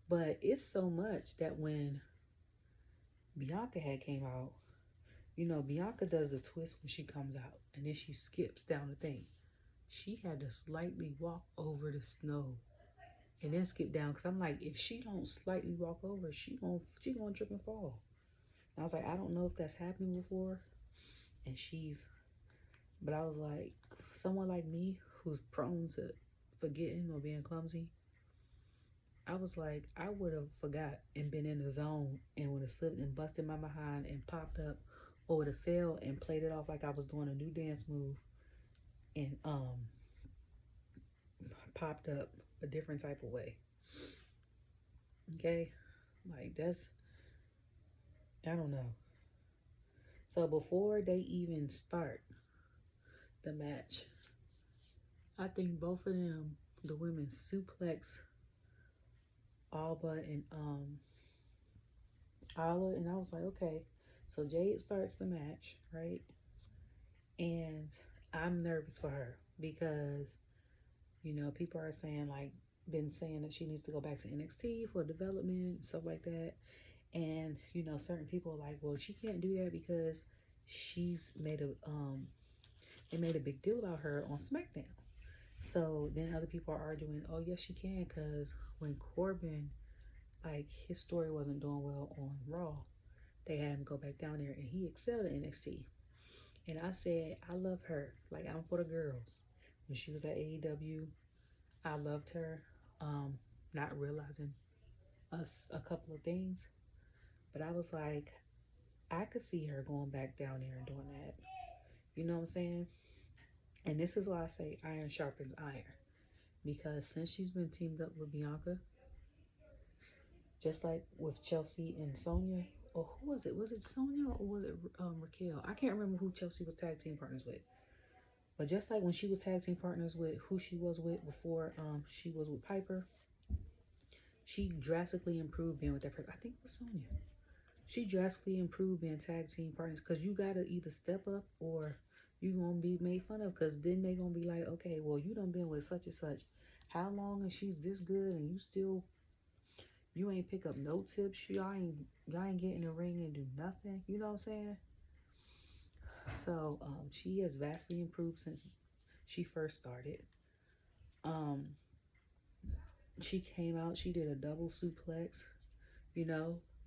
But it's so much that when Bianca had came out, Bianca does a twist when she comes out, and then she skips down the thing. She had to slightly walk over the snow and then skip down, because I'm like, if she don't slightly walk over, she gonna trip and fall. And I was like, I don't know if that's happened before, but I was like, someone like me who's prone to forgetting or being clumsy, I was like, I would have forgot and been in the zone and would have slipped and busted my behind and popped up, or would have fell and played it off like I was doing a new dance move and popped up a different type of way. Okay? Like, I don't know. So before they even start the match, I think both of them, the women, suplex Alba and Isla, and I was like, okay. So Jade starts the match, right? And I'm nervous for her because, people are saying, like, been saying that she needs to go back to NXT for development and stuff like that. And, certain people are like, well, she can't do that because they made a big deal about her on Smackdown. So then other people are arguing, oh, yes, she can, because when Corbin, like, his story wasn't doing well on Raw, they had him go back down there, and he excelled at NXT. And I said, I love her. Like, I'm for the girls. When she was at AEW, I loved her, not realizing a couple of things. But I was like, I could see her going back down there and doing that. You know what I'm saying? And this is why I say iron sharpens iron. Because since she's been teamed up with Bianca, just like with Chelsea and Sonya, or who was it? Was it Sonya or was it Raquel? I can't remember who Chelsea was tag team partners with. But just like when she was tag team partners with who she was with before she was with Piper, she drastically improved being with that person. I think it was Sonya. She drastically improved being tag team partners, because you got to either step up or you going to be made fun of, because then they going to be like, okay, well, you done been with such and such. How long, and she's this good, and you ain't pick up no tips. Y'all ain't get in the ring and do nothing. You know what I'm saying? So she has vastly improved since she first started. She came out, she did a double suplex,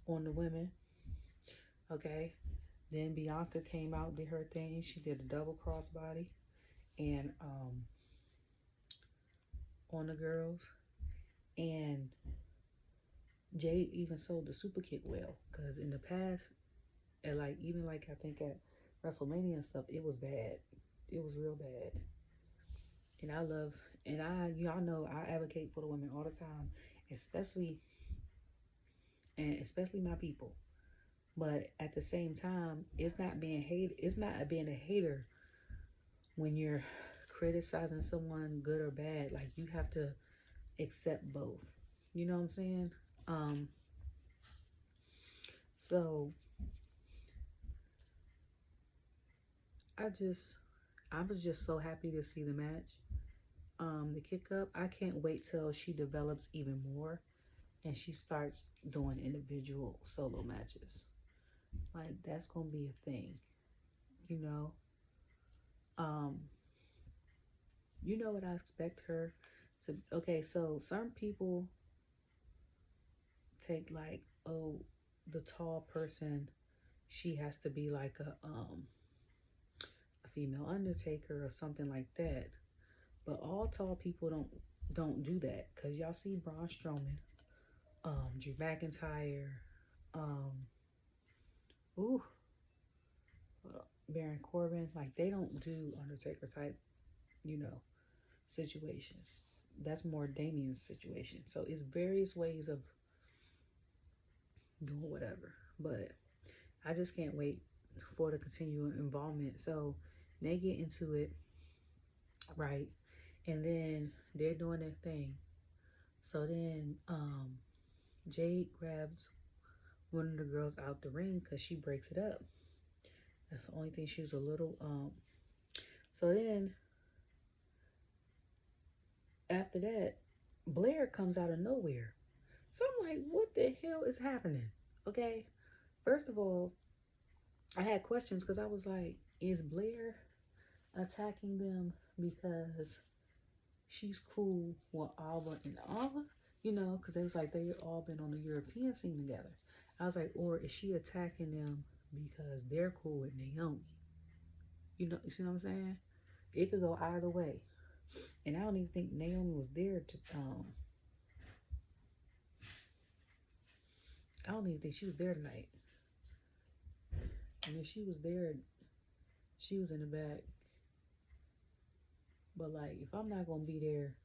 on the women. Okay. Then Bianca came out, did her thing. She did a double crossbody and on the girls. And Jade even sold the super kick well, because in the past, and I think at WrestleMania and stuff, it was bad. It was real bad. Y'all know I advocate for the women all the time, especially and especially my people. But at the same time, it's not being hate. It's not being a hater when you're criticizing someone, good or bad. Like, you have to accept both. You know what I'm saying? So I was just so happy to see the match. The kick up. I can't wait till she develops even more and she starts doing individual solo matches. Like, that's gonna be a thing, you know. Um, you know what I expect her to. Okay, so some people take like, oh, the tall person, she has to be like a female Undertaker or something like that. But all tall people don't do that, because y'all see Braun Strowman, Drew McIntyre, um, ooh, Baron Corbin. Like, they don't do Undertaker type, you know, situations. That's more Damien's situation. So it's various ways of doing whatever. But I just can't wait for the continuing involvement. So they get into it, right? And then they're doing their thing. So then Jade grabs one of the girls out the ring because she breaks it up. That's the only thing. She was a little so then after that, Blair comes out of nowhere. So I'm like, what the hell is happening? Okay. First of all, I had questions because I was like, is Blair attacking them because she's cool with Alba and Alba? You know, because it was like they all been on the European scene together. I was like, or is she attacking them because they're cool with Naomi? You know, you see what I'm saying? It could go either way. And I don't even think Naomi was there to I don't even think she was there tonight. And if she was there, she was in the back. But like, if I'm not gonna be there,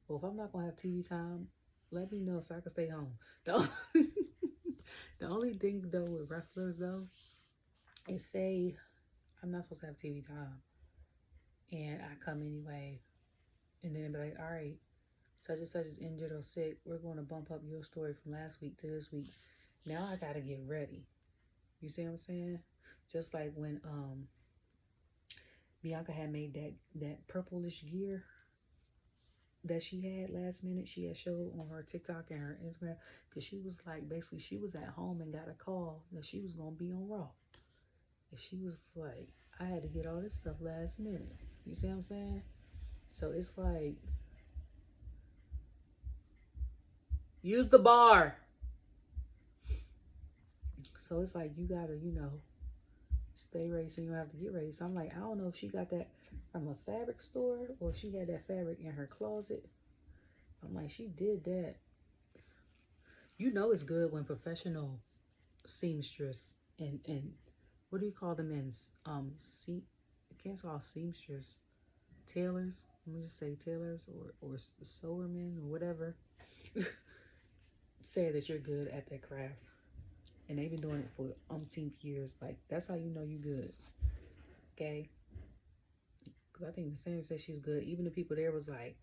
or if I'm not gonna have TV time, let me know so I can stay home. The only thing though with wrestlers though is, say I'm not supposed to have TV time and I come anyway, and then they'll be like, all right, such and such is injured or sick, we're going to bump up your story from last week to this week. Now I gotta get ready. You see what I'm saying? Just like when Bianca had made that purplish gear that she had last minute. She had showed on her TikTok and her Instagram, because she was like, basically she was at home and got a call that she was gonna be on Raw. And she was like, I had to get all this stuff last minute. You see what I'm saying? So it's like, use the bar. So it's like, you gotta, you know, stay ready so you don't have to get ready. So I'm like, I don't know if she got that from a fabric store or if she had that fabric in her closet. I'm like, she did that. You know it's good when professional seamstress and what do you call them in I can't call seamstress, tailors. Let me just say tailors or sewermen or whatever. Say that you're good at that craft. And they've been doing it for umpteen years. Like, that's how you know you good. Okay? Because I think the Sandra said she was good. Even the people there was like,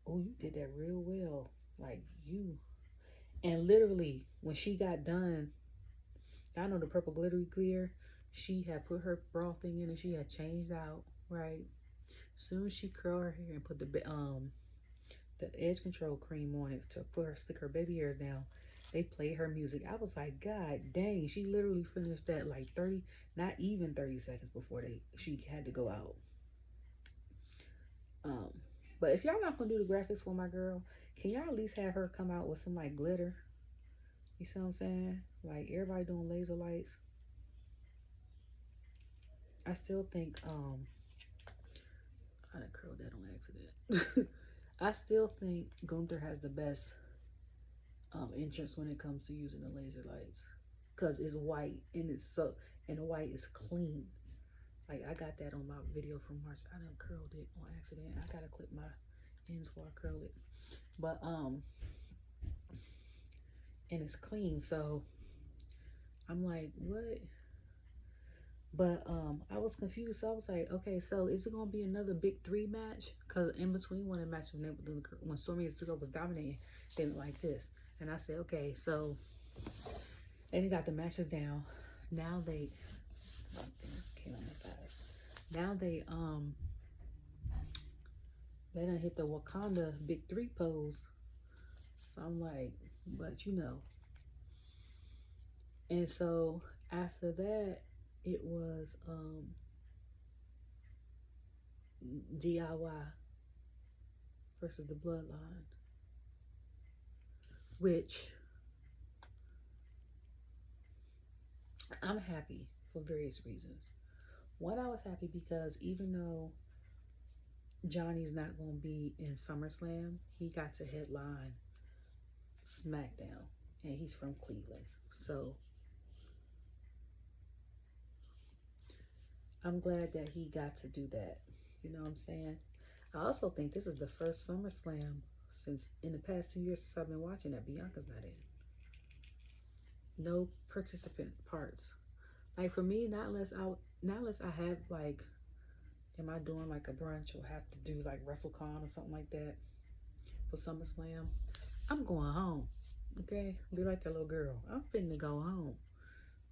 oh, you did that real well. Like, you. And literally, when she got done, I know the purple glittery clear, she had put her bra thing in and she had changed out, right? Soon as she curled her hair and put the edge control cream on it to stick her baby hairs down, they played her music. I was like, God dang, she literally finished that like 30, not even 30 seconds before she had to go out. But if y'all not gonna do the graphics for my girl, can y'all at least have her come out with some like glitter? You see what I'm saying? Like, everybody doing laser lights. I still think I done curled that on accident. I still think Gunther has the best entrance when it comes to using the laser lights, because it's white and the white is clean. Like, I got that on my video from March. I done curled it on accident. I gotta clip my ends before I curl it. But and it's clean. So I'm like, what? But I was confused. So I was like, okay, so is it gonna be another big three match? Cause in between one of the matches when StormiEST was dominating, they went like this. And I said, okay, so they got the matches down. Now things came on fast. Now they done hit the Wakanda big three pose. So I'm like, but you know. And so after that, it was DIY versus the Bloodline, which I'm happy for various reasons. One, I was happy because even though Johnny's not going to be in SummerSlam, he got to headline Smackdown, and he's from Cleveland. So I'm glad that he got to do that. You know what I'm saying? I also think this is the first SummerSlam since in the past 2 years since I've been watching that Bianca's not in. No participant parts. Like for me, not unless I have like, am I doing like a brunch or have to do like WrestleCon or something like that for SummerSlam? I'm going home. Okay, be like that little girl. I'm finna go home.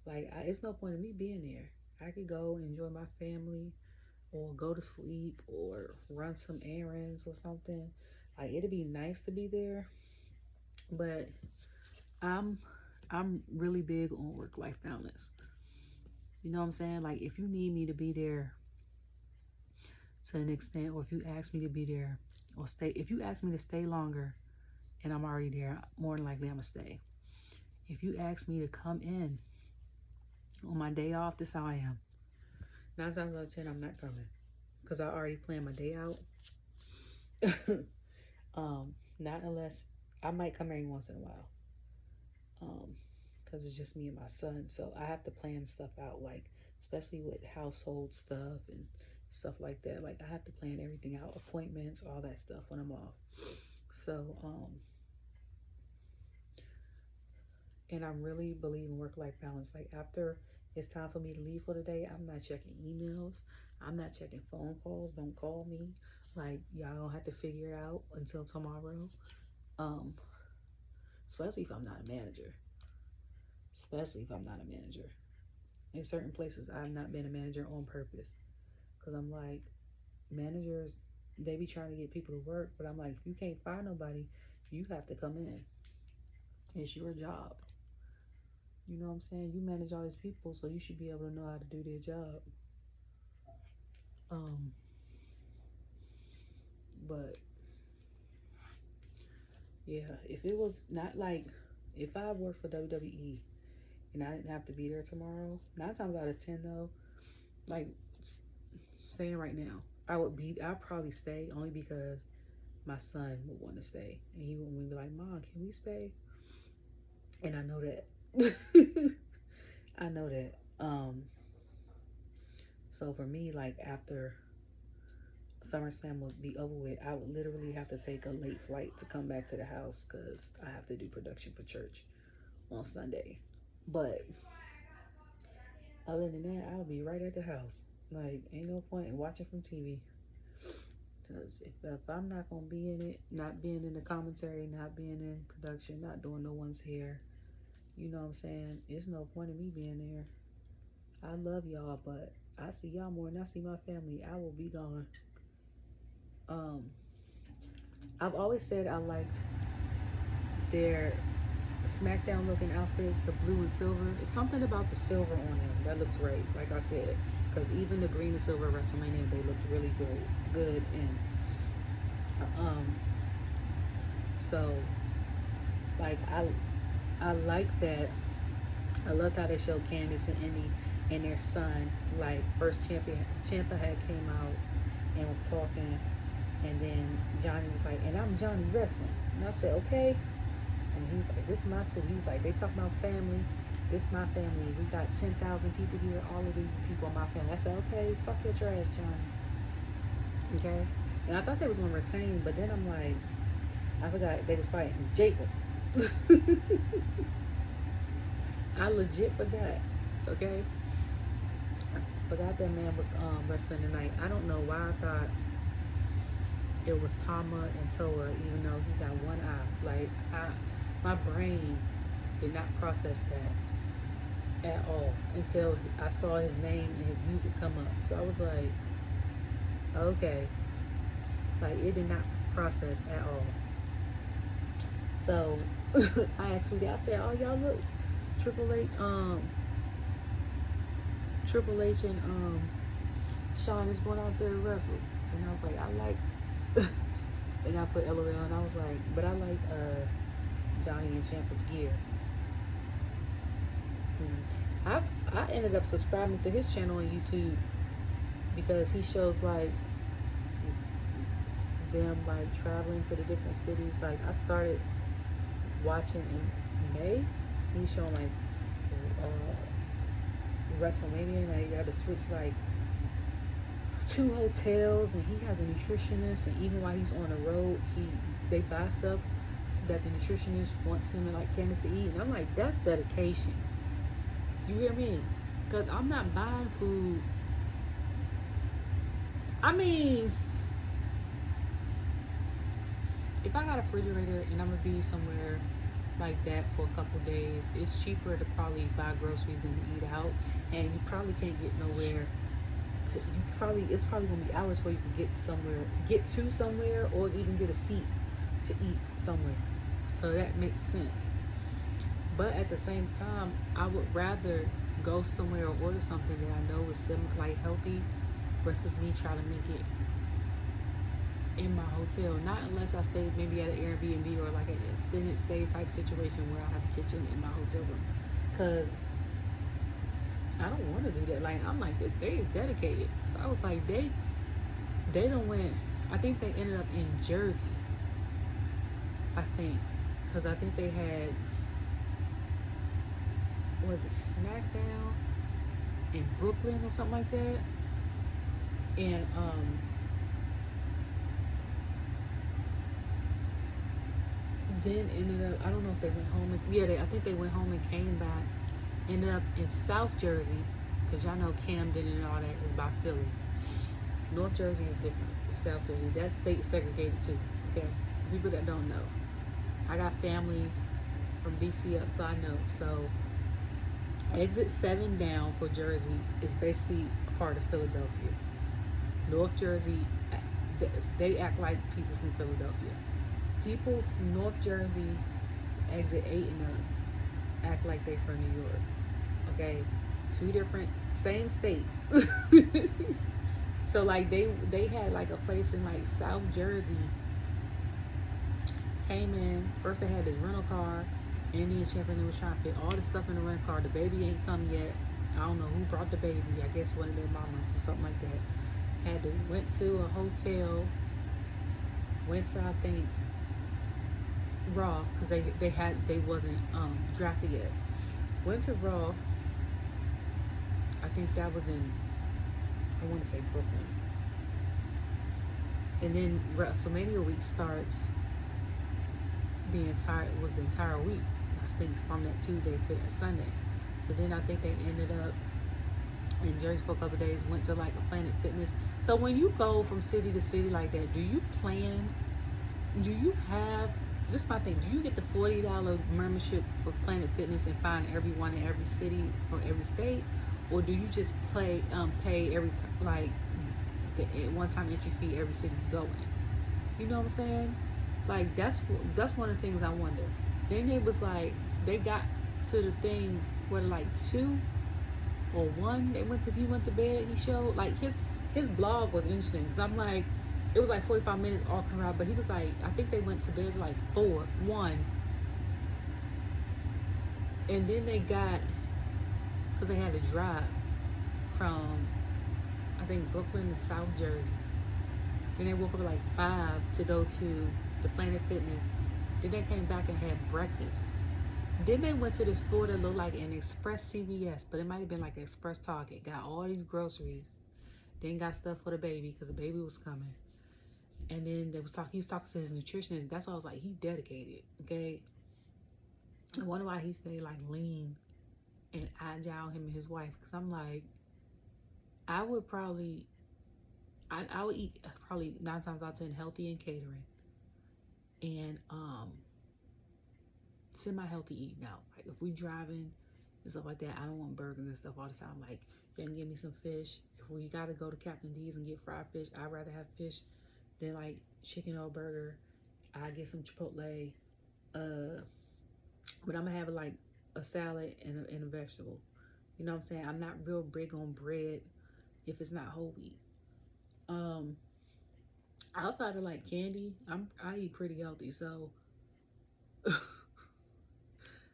Like it's no point in me being there. I could go enjoy my family, or go to sleep, or run some errands or something. Like it'd be nice to be there, but I'm really big on work-life balance. You know what I'm saying? Like if you need me to be there to an extent, or if you ask me to be there or stay, if you ask me to stay longer and I'm already there, more than likely I'm gonna stay. If you ask me to come in on my day off, this is how I am. 9 times out of 10, I'm not coming because I already planned my day out. Not unless I might come every once in a while. Because it's just me and my son, so I have to plan stuff out, like especially with household stuff and stuff like that. Like I have to plan everything out, appointments, all that stuff when I'm off. So and I'm really believing work-life balance. Like after it's time for me to leave for the day, I'm not checking emails, I'm not checking phone calls. Don't call me. Like y'all don't have to figure it out until tomorrow. Especially if I'm not a manager. In certain places, I've not been a manager on purpose. Because I'm like, managers, they be trying to get people to work. But I'm like, if you can't find nobody, you have to come in. It's your job. You know what I'm saying? You manage all these people, so you should be able to know how to do their job. But yeah, if it was not like, if I worked for WWE and I didn't have to be there tomorrow, 9 times out of 10 though, like staying right now, I'd probably stay only because my son would want to stay, and he would be like, Mom, can we stay? And I know that. I know that. So for me, like after SummerSlam would be over with, I would literally have to take a late flight to come back to the house because I have to do production for church on Sunday. But other than that, I'll be right at the house. Like, ain't no point in watching from TV. Because if I'm not going to be in it, not being in the commentary, not being in production, not doing no one's hair, you know what I'm saying? It's no point in me being there. I love y'all, but I see y'all more than I see my family. I will be gone. I've always said I liked their Smackdown looking outfits, the blue and silver. It's something about the silver on them that looks great, like I said. Because even the green and silver WrestleMania, they looked really good. And so like I like that. I loved how they showed Candice and Indy and their son. Like first Ciampa had came out and was talking, and then Johnny was like, and I'm Johnny Wrestling. And I said, okay. And he was like, this is my city. He was like, they talk about family. This is my family. We got 10,000 people here. All of these people are my family. I said, okay, talk your trash, Johnny. Okay? And I thought they was going to retain, but then I'm like, I forgot they was fighting Jacob. I legit forgot. Okay, forgot that man was wrestling tonight. I don't know why I thought it was Tama and Toa, even though he got one eye. Like my brain did not process that at all until I saw his name and his music come up. So I was like, okay, like it did not process at all. So I had tweeted. I said, "Oh y'all look, Triple H and Sean is going out there to wrestle," and I was like, "I like." And I put LOL, and I was like, "But I like Johnny and Ciampa's gear." I ended up subscribing to his channel on YouTube because he shows like them like traveling to the different cities. Like I started watching in May. He's showing like Wrestlemania, and I got to switch like 2 hotels, and he has a nutritionist, and even while he's on the road, they buy stuff that the nutritionist wants him and like Candace to eat, and I'm like, that's dedication. You hear me? Because I'm not buying food. I mean, if I got a refrigerator and I'm gonna be somewhere like that for a couple days, it's cheaper to probably buy groceries than to eat out, and you probably can't get nowhere. It's probably gonna be hours before you can get to somewhere, or even get a seat to eat somewhere. So that makes sense. But at the same time, I would rather go somewhere or order something that I know is like healthy, versus me trying to make it in my hotel. Not unless I stay maybe at an Airbnb or like an extended stay type situation where I have a kitchen in my hotel room. Cause I don't want to do that. Like I'm like, this day is dedicated. So I was like, they don't win. I think they ended up in Jersey. I think, cause I think they had, was it Smackdown in Brooklyn or something like that, and then ended up, I don't know if they went home and, I think they went home and came back, ended up in South Jersey, because y'all know Camden and all that is by Philly. North Jersey is different. South Jersey, that's state segregated too. Okay, people that don't know, I got family from DC up, so I know. So exit 7 down for Jersey is basically a part of Philadelphia. North Jersey, they act like people from Philadelphia. People from North Jersey, exit 8 and up, act like they from New York. Okay, 2 different, same state. So like they had like a place in like South Jersey. Came in first, they had this rental car. Indian champion was trying to fit all the stuff in the rental car. The baby ain't come yet. I don't know who brought the baby. I guess one of their mamas or something like that. Went to a hotel. Went to, I think, Raw, because they wasn't drafted yet. Went to Raw. I think that was in, I want to say Brooklyn. And then WrestleMania week starts the entire week. I think it's from that Tuesday to that Sunday. So then I think they ended up in Jersey for a couple of days, went to like a Planet Fitness. So when you go from city to city like that, do you have, this is my thing, do you get the $40 membership for Planet Fitness and find everyone in every city from every state? Or do you just pay every time, like the one-time entry fee every city you go in? You know what I'm saying? Like that's one of the things I wonder. Then it was like they got to the thing where like 2 or 1, he went to bed. He showed like his blog was interesting, because I'm like, it was like 45 minutes all come out, but he was like, I think they went to bed like 1, and then they got, because they had to drive from, I think, Brooklyn to South Jersey. Then they woke up at like 5 to go to the Planet Fitness. Then they came back and had breakfast. Then they went to the store that looked like an Express CVS, but it might have been like an Express Target. Got all these groceries. Then got stuff for the baby, because the baby was coming. And then he was talking to his nutritionist. That's why I was like, he dedicated, okay? I wonder why he stayed like lean and I jowl him and his wife, because I'm like, I would probably, I would eat probably 9 times out of 10 healthy and catering, and semi-healthy eating out. Like if we driving and stuff like that, I don't want burgers and stuff all the time. Like, you can give me some fish. If we gotta go to Captain D's and get fried fish, I'd rather have fish than like chicken or burger. I get some Chipotle, but I'm gonna have like a salad and a vegetable. You know what I'm saying? I'm not real big on bread if it's not whole wheat. Outside of like candy, I eat pretty healthy, so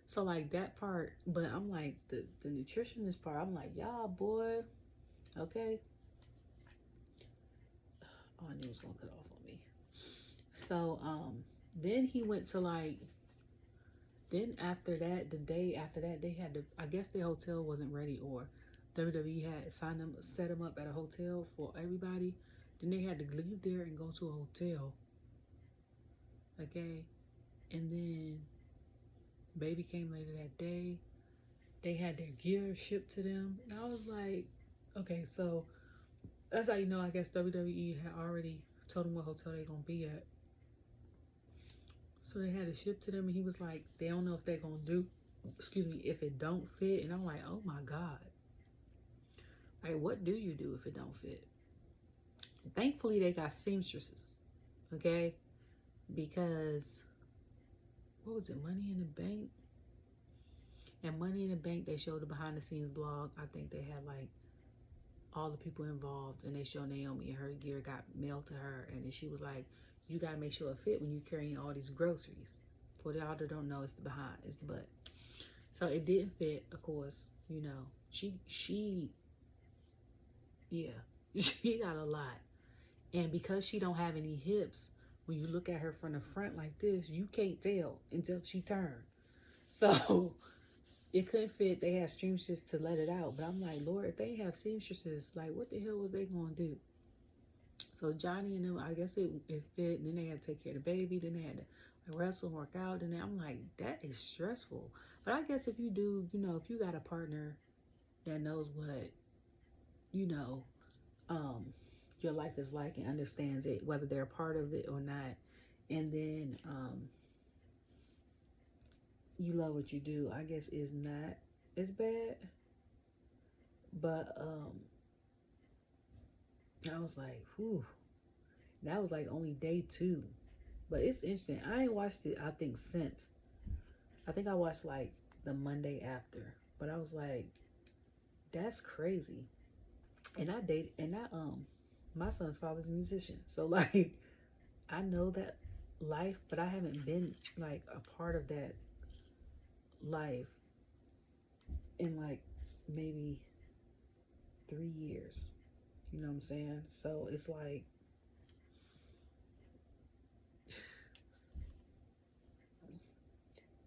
so like that part. But I'm like the nutritionist part. I'm like, y'all boy, okay. Oh, I knew it was gonna cut off on me. So then he went to like. Then after that, the day after that, they had to, I guess their hotel wasn't ready, or WWE had set them up at a hotel for everybody. Then they had to leave there and go to a hotel. Okay. And then baby came later that day. They had their gear shipped to them. And I was like, okay, so that's how you know, I guess WWE had already told them what hotel they're going to be at. So they had it shipped to them, and he was like, they don't know if they're going to do, if it don't fit. And I'm like, oh my God. Like, what do you do if it don't fit? Thankfully, they got seamstresses, okay? Because, what was it, Money in the Bank? And Money in the Bank, they showed the behind the scenes blog. I think they had like all the people involved, and they showed Naomi and her gear got mailed to her, and then she was like, you got to make sure it fit when you're carrying all these groceries. For y'all that don't know, it's the behind, it's the butt. So it didn't fit, of course, you know. She got a lot. And because she don't have any hips, when you look at her from the front like this, you can't tell until she turned. So it couldn't fit. They had seamstresses to let it out. But I'm like, Lord, if they have seamstresses, like, what the hell was they going to do? So Johnny and them, I guess it fit. And then they had to take care of the baby. Then they had to wrestle, work out. And then I'm like, that is stressful. But I guess if you do, you know, if you got a partner that knows what, you know, your life is like and understands it, whether they're a part of it or not, and then you love what you do, I guess is not as bad. But I was like, whew, that was like only day 2, but it's interesting. I ain't watched it, I think, since. I think I watched like the Monday after, but I was like, that's crazy. And my son's father's a musician, so like I know that life, but I haven't been like a part of that life in like maybe 3 years. You know what I'm saying? So it's like,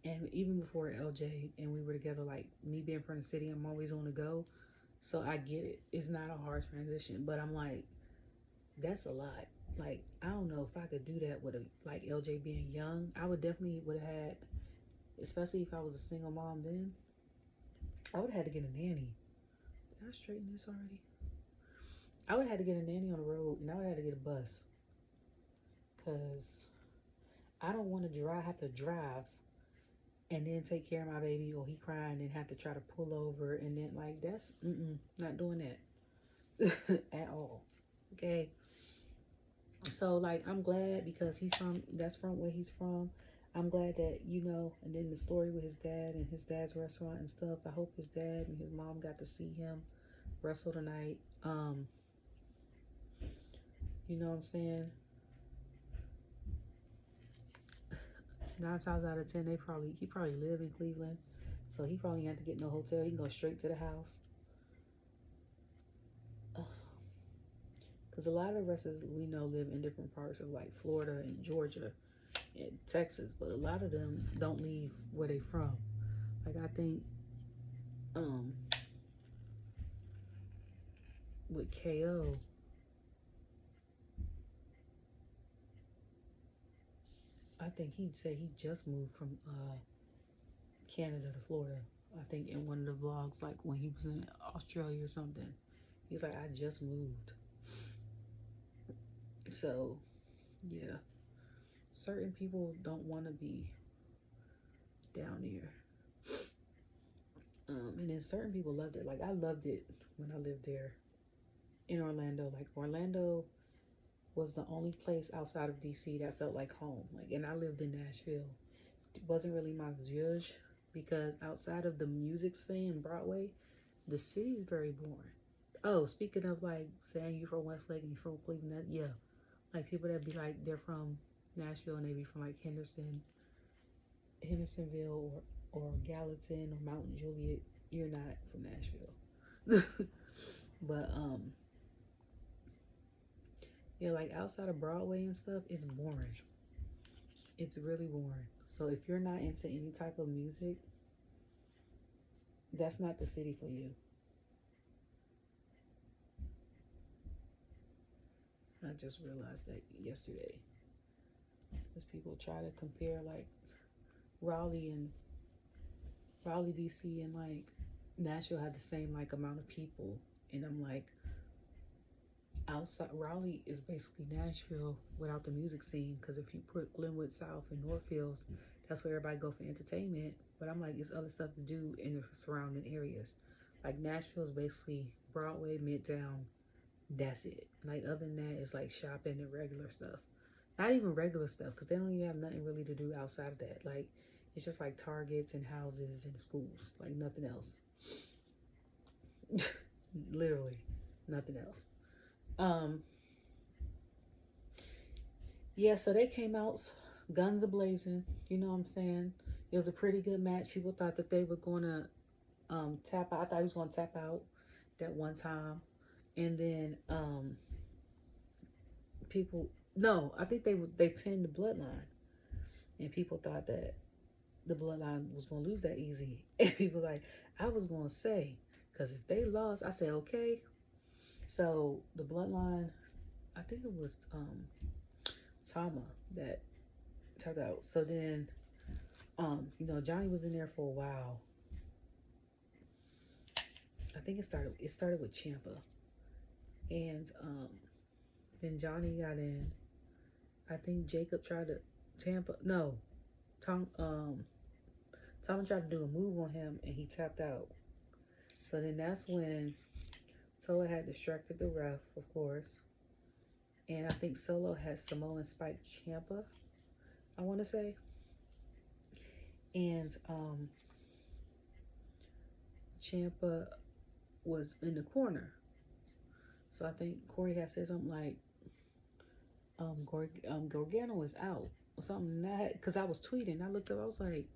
and even before LJ and we were together, like me being from the city, I'm always on the go. So I get it. It's not a hard transition, but I'm like, that's a lot. Like, I don't know if I could do that with like LJ being young. I would definitely would have had, especially if I was a single mom then, I would have had to get a nanny. Did I straighten this already? I would have had to get a nanny on the road, and I would have to get a bus. Because I don't want to have to drive and then take care of my baby, or he crying and then have to try to pull over, and then like, that's, not doing that at all. Okay. So like, I'm glad because that's from where he's from. I'm glad that, you know, and then the story with his dad and his dad's restaurant and stuff. I hope his dad and his mom got to see him wrestle tonight. You know what I'm saying? 9 times out of 10, he probably live in Cleveland, so he probably had to get no hotel. He can go straight to the house. Because a lot of wrestlers we know live in different parts of like Florida and Georgia and Texas, but a lot of them don't leave where they from. Like, I think with KO, I think he said he just moved from Canada to Florida I think in one of the vlogs, like when he was in Australia or something. He's like, I just moved. So, yeah. Certain people don't want to be down here. And then certain people loved it. Like, I loved it when I lived there in Orlando. Like, Orlando was the only place outside of DC that felt like home. Like, and I lived in Nashville. It wasn't really my zhuzh because outside of the music scene and Broadway, the city is very boring. Oh, speaking of like saying you're from Westlake and you're from Cleveland, yeah. Like people that be like they're from Nashville and they be from like Hendersonville or Gallatin or Mount Juliet, you're not from Nashville. But yeah, like outside of Broadway and stuff, it's boring. It's really boring. So if you're not into any type of music, that's not the city for you. I just realized that yesterday. Because people try to compare like Raleigh, DC, and like Nashville had the same like amount of people, and I'm like, outside Raleigh is basically Nashville without the music scene. Because if you put Glenwood South and North Hills, that's where everybody go for entertainment. But I'm like, there's other stuff to do in the surrounding areas. Like Nashville is basically Broadway, Midtown. That's it. Like other than that, it's like shopping and regular stuff. Not even regular stuff, because they don't even have nothing really to do outside of that. Like, it's just like Targets and houses and schools. Like, nothing else. Literally, nothing else. Yeah, so they came out, guns a-blazing. You know what I'm saying? It was a pretty good match. People thought that they were going to tap out. I thought he was going to tap out that one time. And then, I think they pinned the Bloodline, and people thought that the Bloodline was gonna lose that easy. And people like, I was gonna say, because if they lost, I said okay. So the Bloodline, I think it was Tama that took out. So then, Johnny was in there for a while. I think it started with Ciampa, and then Johnny got in. I think Jacob tried to Tom tried to do a move on him and he tapped out. So then that's when Toa had distracted the ref, of course. And I think Solo had Samoan Spike Ciampa, I want to say. And Ciampa was in the corner. So I think Corey had said something like, Gargano is out or something. Because I was tweeting, I looked up, I was like,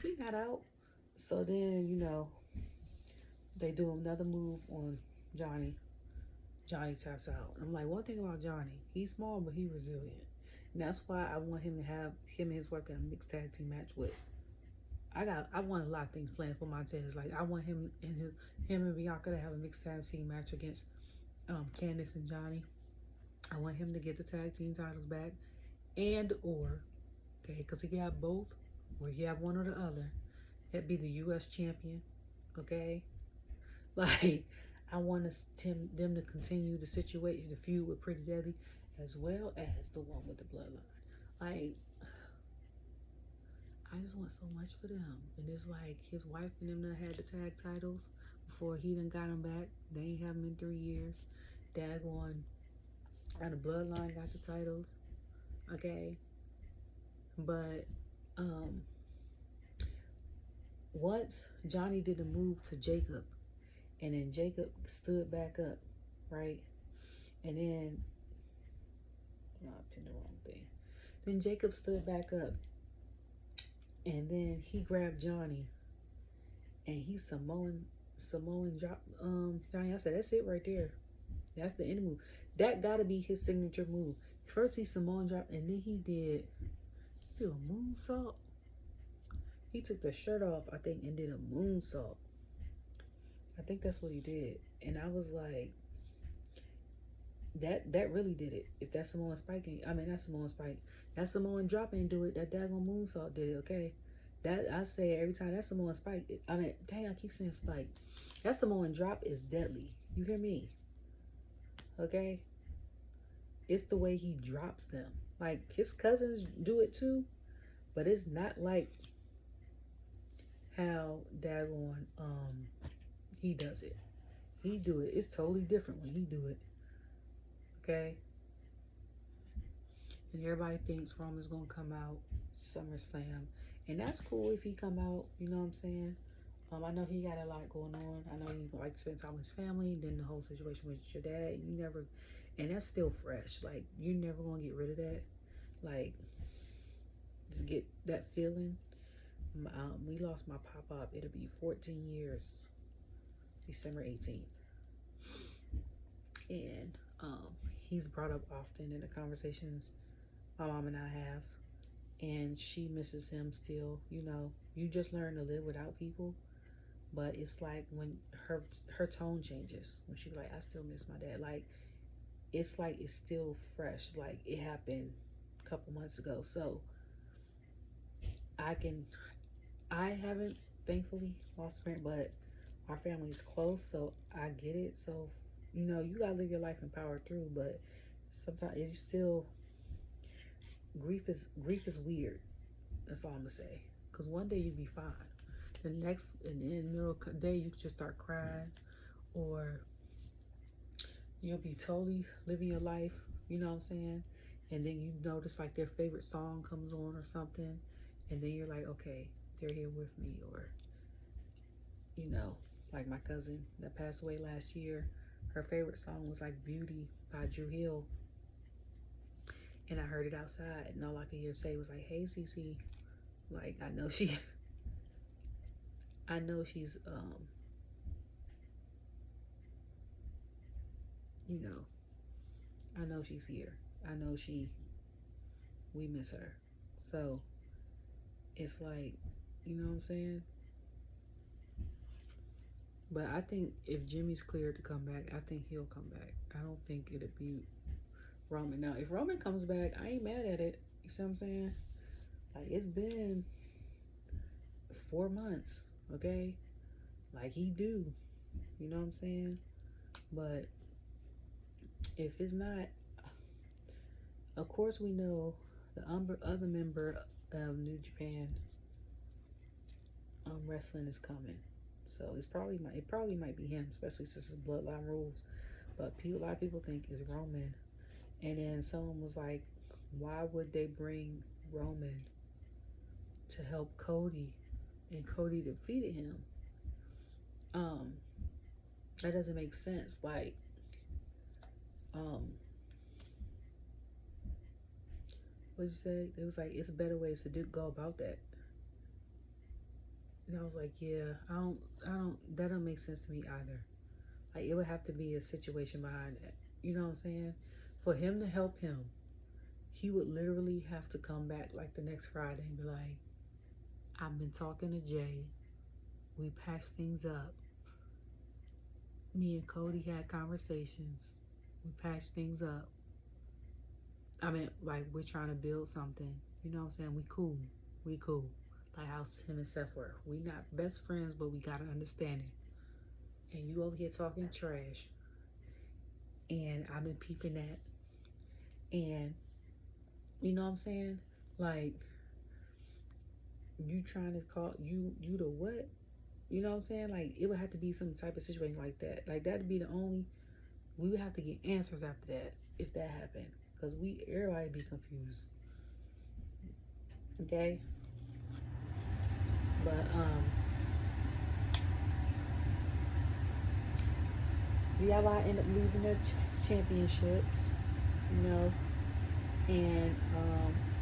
he not out. So then, they do another move on Johnny. Johnny taps out. I'm like, one thing about Johnny, he's small but he's resilient, and that's why I want him to have him and his wife to have a mixed tag team match with. I want a lot of things planned for Montez. Like I want him and Bianca to have a mixed tag team match against Candice and Johnny. I want him to get the tag team titles back, because he got both, or he have one or the other. That'd be the U.S. champion, okay? Like, I want them to continue the feud with Pretty Deadly, as well as the one with the Bloodline. Like, I just want so much for them. And it's like his wife and them done had the tag titles before he done got them back. They ain't have them in 3 years. Daggone. And the Bloodline got the titles, okay? But once Johnny did a move to Jacob, and then Jacob stood back up, right? And then, I pinned the wrong thing. Then Jacob stood back up, and then he grabbed Johnny, and he Samoan dropped Johnny. I said, that's it right there. That's the end move. That gotta be his signature move. First he Samoan dropped, and then he did a moonsault. He took the shirt off, I think, and did a moonsault. I think that's what he did. And I was like, that really did it. If that Samoan Spike not Samoan Spike, that Samoan drop ain't do it. That daggone moonsault did it, okay? That I say every time, that's Samoan Spike. I mean, dang, I keep saying Spike. That Samoan drop is deadly. You hear me? Okay? It's the way he drops them. Like, his cousins do it too, but it's not like how daggone he does it. He do it. It's totally different when he do it. Okay? And everybody thinks Roman's gonna come out SummerSlam. And that's cool if he come out, you know what I'm saying? I know he got a lot going on. I know he like to spend time with his family, and then the whole situation with your dad. You never, and that's still fresh. Like, you're never gonna get rid of that. Like, just get that feeling. We lost my pop-up. It'll be 14 years, December 18th. And he's brought up often in the conversations my mom and I have. And she misses him still. You know, you just learn to live without people. But it's like when her tone changes. When she's like, I still miss my dad. Like it's still fresh. Like it happened a couple months ago. So I haven't thankfully lost a parent, but our family is close, so I get it. So, you know, you gotta live your life and power through, but sometimes you still grief is weird. That's all I'm gonna say. Cause one day you'd be fine. The next, and in the middle of the day, you just start crying, or you'll be totally living your life, you know what I'm saying? And then you notice like their favorite song comes on or something, and then you're like, okay, they're here with me. Or, you know, like my cousin that passed away last year, her favorite song was like Beauty by Drew Hill. And I heard it outside, and all I could hear say was like, hey, Cece. Like, I know she's, you know, I know she's here. I know we miss her. So it's like, you know what I'm saying? But I think if Jimmy's cleared to come back, I think he'll come back. I don't think it'll be Roman. Now, if Roman comes back, I ain't mad at it. You see what I'm saying? Like, it's been 4 months, okay? Like, he do. You know what I'm saying? But if it's not, of course we know the other member of New Japan Wrestling is coming. So it probably might be him, especially since it's Bloodline rules. But a lot of people think it's Roman. And then someone was like, why would they bring Roman to help Cody, and Cody defeated him? That doesn't make sense. Like, what'd you say? It was like, it's better ways to go about that. And I was like, yeah, that don't make sense to me either. Like, it would have to be a situation behind that. You know what I'm saying? For him to help him, he would literally have to come back like the next Friday and be like, I've been talking to Jay. We patched things up. Me and Cody had conversations. We patched things up. I mean, like, we're trying to build something. You know what I'm saying? We cool. Like how him and Seth were. We not best friends, but we got an understanding. And you over here talking trash. And I've been peeping that. And, you know what I'm saying? Like, you trying to call, you the what? You know what I'm saying? Like, it would have to be some type of situation like that. Like, that'd be the only, we would have to get answers after that, if that happened. Because everybody be confused. Okay? But, the Isla end up losing their championships, you know? And,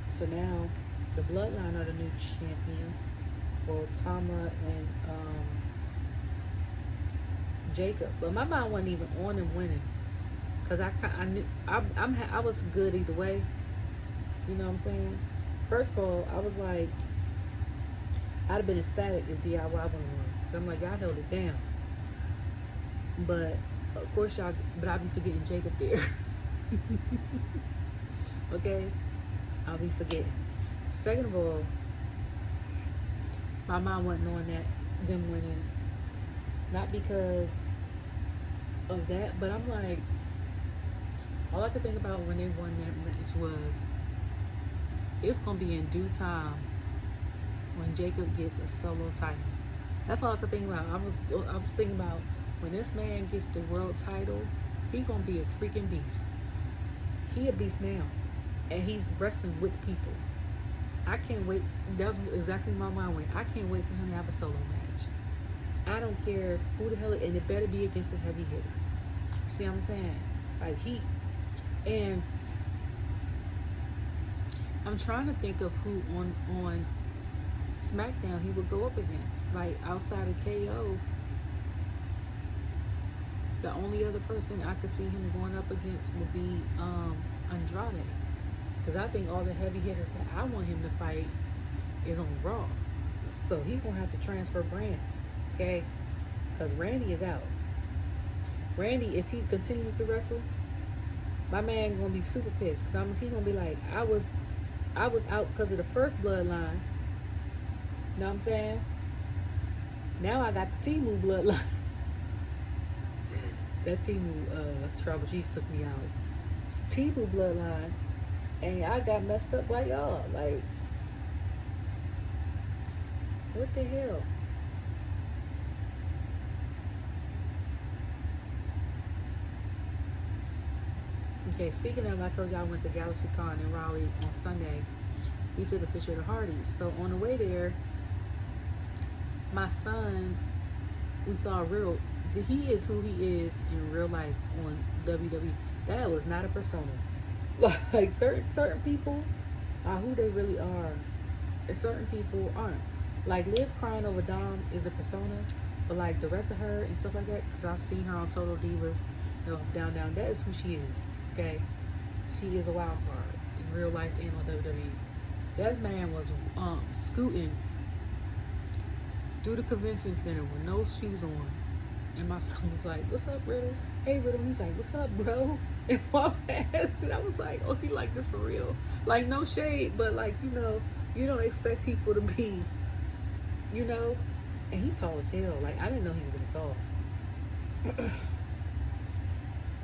so now, the Bloodline are the new champions. Well, Tama and Jacob, but my mind wasn't even on them winning, cause I knew I was good either way. You know what I'm saying? First of all, I was like, I'd have been ecstatic if DIY would have won, so I'm like, y'all held it down. But of course I'd be forgetting Jacob there. Okay, I'll be forgetting. Second of all, my mind wasn't on that, them winning. Not because of that, but I'm like, all I could think about when they won that match was it's gonna be in due time when Jacob gets a solo title. That's all I could think about. I was thinking about when this man gets the world title, he gonna be a freaking beast. He a beast now, and he's wrestling with people. I can't wait. That's exactly my mind went. I can't wait for him to have a solo match. I don't care who the hell, and it better be against the heavy hitter. See what I'm saying? Like and I'm trying to think of who on Smackdown he would go up against. Like outside of KO, the only other person I could see him going up against would be Andrade. Because I think all the heavy hitters that I want him to fight is on Raw. So he's going to have to transfer brands. Okay? Because Randy is out. Randy, if he continues to wrestle, my man going to be super pissed. Because he's going to be like, I was out because of the first Bloodline. You know what I'm saying? Now I got the Timu Bloodline. That Timu Tribal Chief took me out. Timu Bloodline. And I got messed up by y'all. Like, what the hell? Okay, speaking of, I told y'all I went to GalaxyCon in Raleigh on Sunday. We took a picture of the Hardys. So on the way there, my son, we saw Riddle. He is who he is in real life on WWE. That was not a persona. Like certain people are who they really are, and certain people aren't. Like Liv crying over Dom is a persona, but like the rest of her and stuff like that, because I've seen her on Total Divas, Down, that is who she is. Okay, she is a wild card in real life and on WWE. That man was scooting through the convention center with no shoes on, and my son was like, "What's up, Riddle? Hey, Riddle." He's like, "What's up, bro?" And walk past, and I was like, "Oh, he like this for real." Like, no shade, but like, you don't expect people to be, and he tall as hell. Like, I didn't know he was that tall.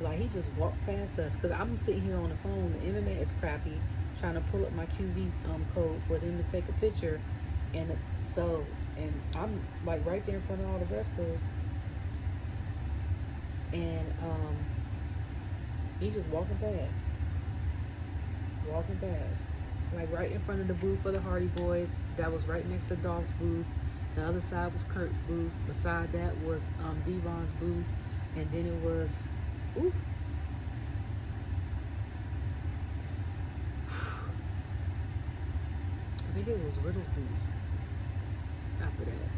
Like, he just walked past us, because I'm sitting here on the phone, the internet is crappy, trying to pull up my QV code for them to take a picture, and I'm like right there in front of all the wrestlers, and he's just walking past, like right in front of the booth for the Hardy Boys. That was right next to Dolph's booth. The other side was Kurt's booth. Beside that was Devon's booth, and then it was, ooh, I think it was Riddle's booth after that.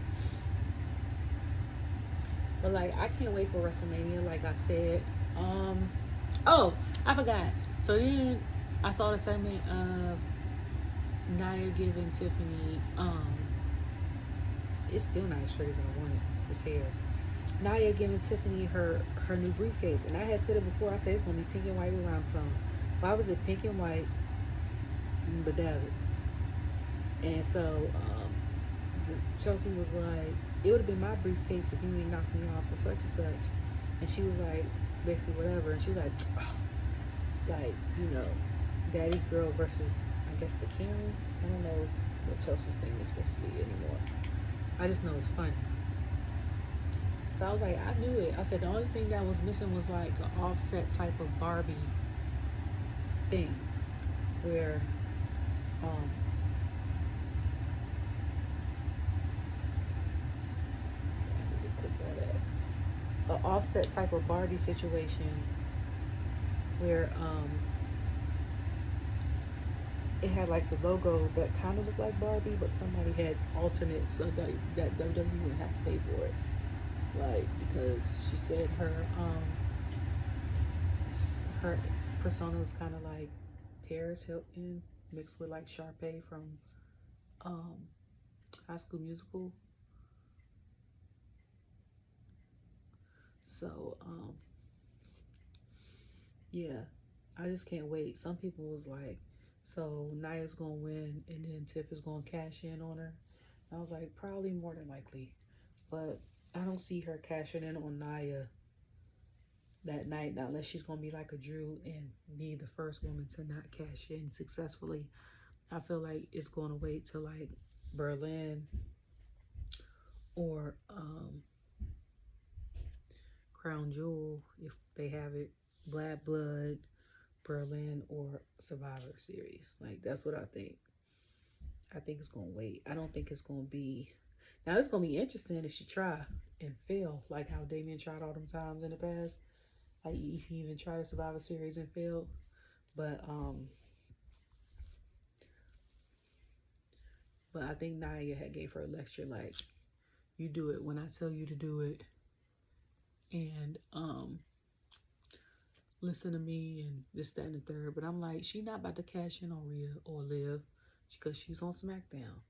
But like, I can't wait for WrestleMania. Like I said, oh, I forgot. So then I saw the segment of Nia giving Tiffany, it's still not as straight as I wanted, his hair. Nia giving Tiffany her new briefcase. And I had said it before, I said it's going to be pink and white with rhinestone. Why was it pink and white bedazzled? And so Chelsea was like, it would have been my briefcase if you didn't knock me off the such and such. And she was like, basically whatever. And she was like, oh, like, daddy's girl versus, I guess, the Karen. I don't know what Chelsea's thing is supposed to be anymore. I just know it's funny. So I was like, I knew it. I said the only thing that was missing was like an offset type of Barbie thing, where an offset type of Barbie situation where it had like the logo that kind of looked like Barbie, but somebody had alternates so that WWE wouldn't have to pay for it. Like, because she said her persona was kind of like Paris Hilton mixed with like Sharpay from High School Musical. So yeah, I just can't wait. Some people was like, so Nia's gonna win and then Tiff is gonna cash in on her. I was like, probably more than likely. But I don't see her cashing in on Nia that night, not unless she's going to be like a Drew and be the first woman to not cash in successfully. I feel like it's going to wait till like Berlin or Crown Jewel, if they have it, Black Blood, Berlin, or Survivor Series. Like, that's what I think. I think it's going to wait. I don't think it's going to be... Now, it's going to be interesting if she try and fail, like how Damien tried all them times in the past. Like, he even tried a Survivor Series and failed. But I think Nia had gave her a lecture, like, you do it when I tell you to do it. And listen to me and this, that, and the third. But I'm like, she not about to cash in on Rhea or Liv because she's on Smackdown.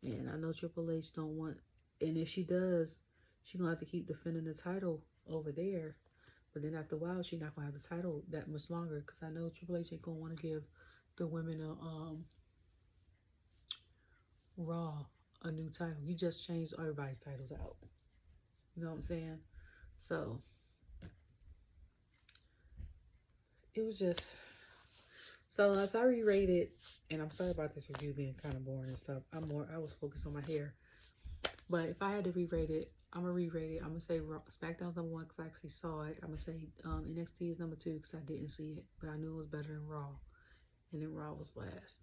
And I know Triple H don't want, and if she does, she gonna have to keep defending the title over there. But then after a while, she not gonna have the title that much longer because I know Triple H ain't gonna want to give the women a Raw a new title. He just changed everybody's titles out. You know what I'm saying? So it was just, so if I re-rate it, and I'm sorry about this review being kind of boring and stuff. I was focused on my hair. But if I had to re-rate it, I'm going to re-rate it. I'm going to say SmackDown's number 1 because I actually saw it. I'm going to say NXT is number 2 because I didn't see it. But I knew it was better than Raw. And then Raw was last.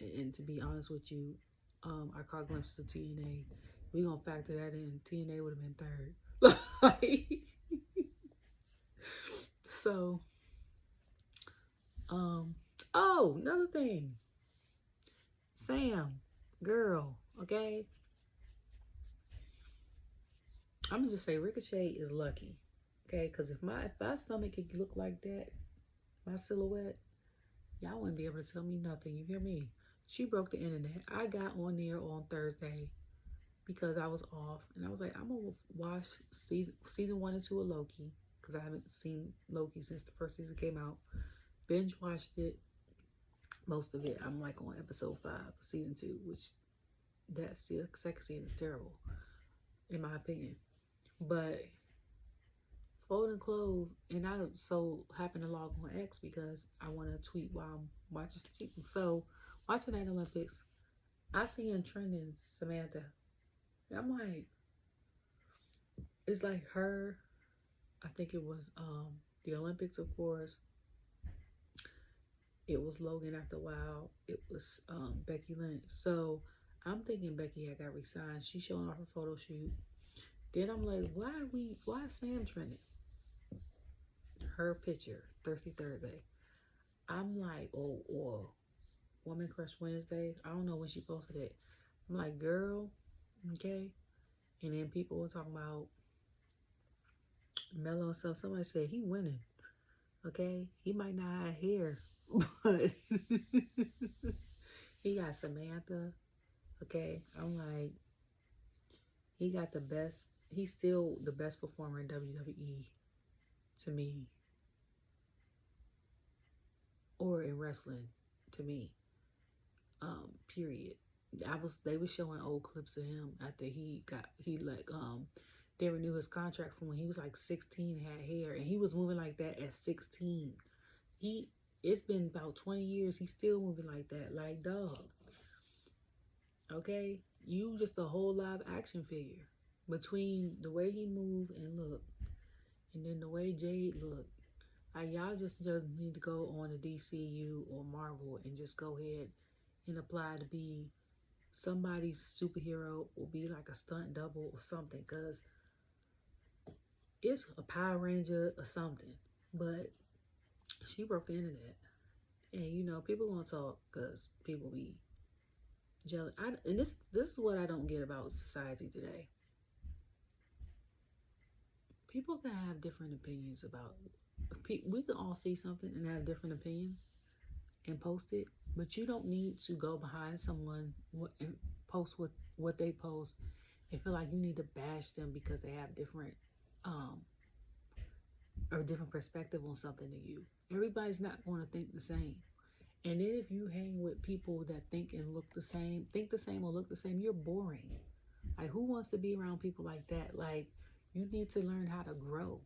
And to be honest with you, I caught glimpses of TNA. We're going to factor that in. TNA would have been third. So, oh, another thing. Sam, girl, okay? I'm gonna just say Ricochet is lucky, okay? Because if my stomach could look like that, my silhouette, y'all wouldn't be able to tell me nothing. You hear me? She broke the internet. I got on there on Thursday because I was off, and I was like, I'm gonna watch season 1 and 2 of Loki because I haven't seen Loki since the first season came out. Binge watched it, most of it. I'm like on episode 5 of season 2, which that second season is terrible, in my opinion. But folding clothes, and I so happen to log on X because I want to tweet while I'm watching the TV. So watching that Olympics, I see in trending Samantha, and I'm like, it's like her. I think it was the Olympics, of course. It was Logan after a while. It was Becky Lynch. So I'm thinking Becky had got resigned. She's showing off her photo shoot. Then I'm like, why is Sam trending? Her picture, Thirsty Thursday. I'm like, or Woman Crush Wednesday. I don't know when she posted it. I'm like, girl, okay. And then people were talking about Melo and stuff. Somebody said he winning, okay. He might not have hair, but he got Samantha, okay. I'm like, he got the best. He's still the best performer in WWE to me, or in wrestling to me. Period. They were showing old clips of him after they renewed his contract from when he was like 16 and had hair, and he was moving like that at 16. It's been about 20 years. He's still moving like that. Like, dog. Okay? You just a whole live action figure. Between the way he moved and looked, and then the way Jade looked. Like, y'all just need to go on the DCU or Marvel and just go ahead and apply to be somebody's superhero or be like a stunt double or something. Because it's a Power Ranger or something. But she broke the internet. And, you know, people gonna talk because people be jealous. And this is what I don't get about society today. People can have different opinions about. We can all see something and have different opinions and post it, but you don't need to go behind someone and post what they post and feel like you need to bash them because they have different or different perspective on something than you. Everybody's not going to think the same. And then if you hang with people that think and look the same, think the same or look the same, you're boring. Like, who wants to be around people like that? Like, you need to learn how to grow.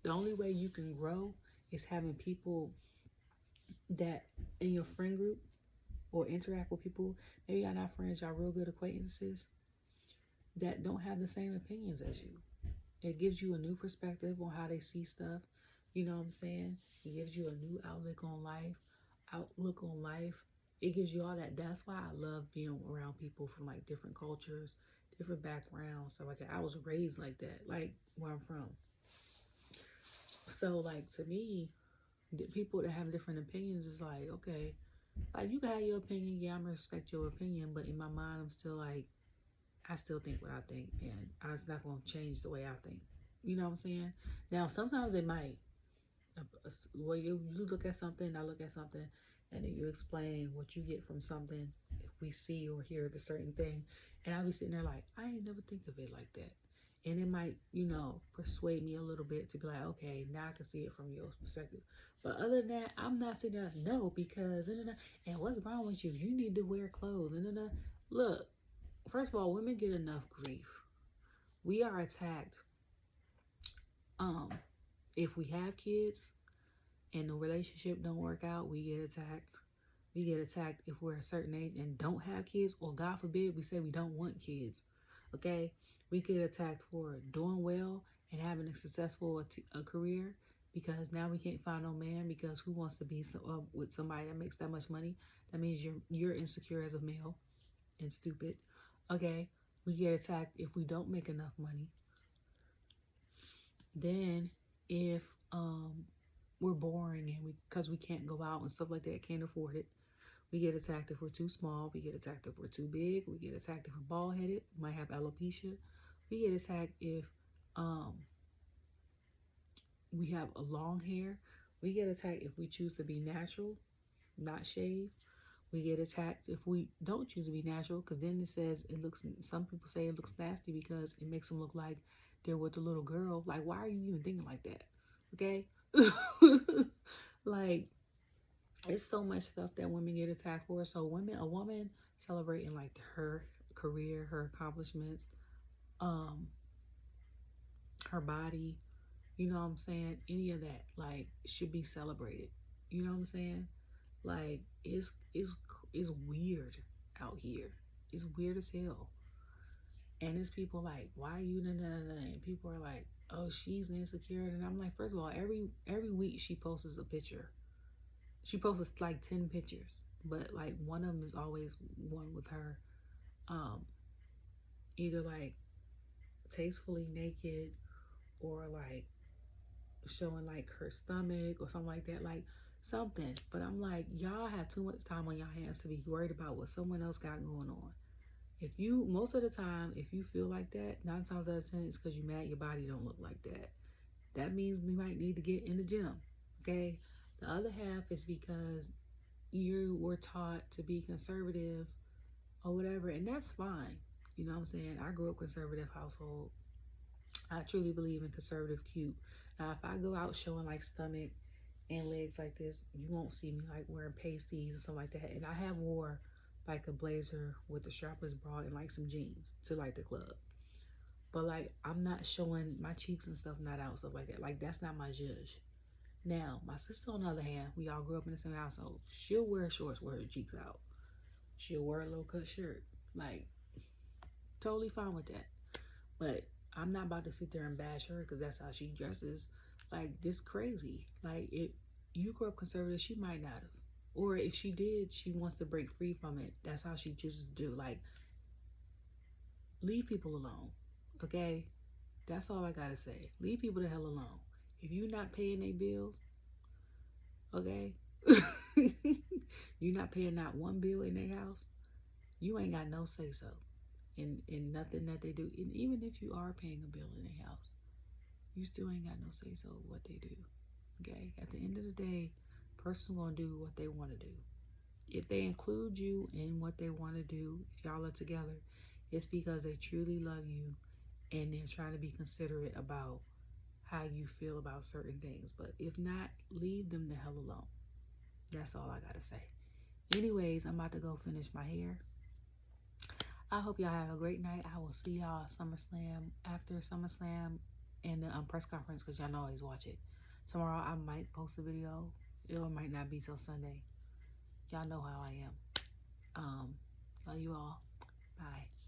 The only way you can grow is having people that in your friend group or interact with people. Maybe y'all not friends, y'all real good acquaintances that don't have the same opinions as you. It gives you a new perspective on how they see stuff. You know what I'm saying? It gives you a new outlook on life. It gives you all that. That's why I love being around people from like different cultures, different backgrounds. So like I was raised like that, like where I'm from. So like to me, the people that have different opinions is like, okay, like you can have your opinion, yeah, I'm gonna respect your opinion, but in my mind I'm still like, I still think what I think, and it's not gonna change the way I think. You know what I'm saying? Now sometimes it might. Well, you look at something, I look at something, and then you explain what you get from something. If we see or hear the certain thing, and I'll be sitting there like, I ain't never think of it like that. And it might, persuade me a little bit to be like, okay, now I can see it from your perspective. But other than that, I'm not sitting there like, no, because, and what's wrong with you? You need to wear clothes. Look, first of all, women get enough grief. We are attacked. If we have kids and the relationship don't work out, we get attacked. We get attacked if we're a certain age and don't have kids, or God forbid, we say we don't want kids. Okay? We get attacked for doing well and having a successful career, because now we can't find no man, because who wants to be with somebody that makes that much money? That means you're insecure as a male and stupid. Okay? We get attacked if we don't make enough money. Then if we're boring and because we can't go out and stuff like that, can't afford it, we get attacked if we're too small. We get attacked if we're too big. We get attacked if we're bald headed. We might have alopecia. We get attacked if we have a long hair. We get attacked if we choose to be natural, not shave. We get attacked if we don't choose to be natural, because then it says it looks, some people say it looks nasty because it makes them look like they're with a little girl. Like, why are you even thinking like that? Okay? Like, it's so much stuff that women get attacked for. So a woman celebrating like her career, her accomplishments, her body, you know what I'm saying? Any of that, like, should be celebrated. You know what I'm saying? Like, it's weird out here. It's weird as hell. And it's people like, why are you and people are like, oh, she's insecure. And I'm like, first of all, every week she posts a picture. She posts like 10 pictures, but like one of them is always one with her either like tastefully naked, or like showing like her stomach or something like that, like something. But I'm like, y'all have too much time on your hands to be worried about what someone else got going on. If you, most of the time, if you feel like that, 9 times out of 10, it's because you mad your body don't look like that. That means we might need to get in the gym, okay? The other half is because you were taught to be conservative or whatever, and that's fine. You know what I'm saying? I grew up conservative household. I truly believe in conservative cute. Now, if I go out showing like stomach and legs like this, you won't see me like wearing pasties or something like that. And I have wore like a blazer with a strapless bra and like some jeans to like the club. But like, I'm not showing my cheeks and stuff, not out, stuff like that. Like, that's not my judge. Now, my sister, on the other hand, we all grew up in the same household. She'll wear shorts with her cheeks out. She'll wear a low cut shirt. Like, totally fine with that. But I'm not about to sit there and bash her because that's how she dresses. Like, this crazy. Like, if you grew up conservative, she might not have. Or if she did, she wants to break free from it. That's how she chooses to do. Like, leave people alone. Okay? That's all I gotta say. Leave people the hell alone. If you're not paying their bills, okay? You're not paying not one bill in their house, you ain't got no say so in nothing that they do. And even if you are paying a bill in their house, you still ain't got no say so what they do. Okay? At the end of the day, person gonna do what they want to do. If they include you in what they want to do, if y'all are together, it's because they truly love you and they're trying to be considerate about how you feel about certain things. But if not, leave them the hell alone. That's all I gotta say. Anyways, I'm about to go finish my hair. I hope y'all have a great night. I will see y'all SummerSlam, after SummerSlam, and the press conference, because y'all know I always watch it. Tomorrow I might post a video. It might not be till Sunday. Y'all know how I am. Love you all. Bye.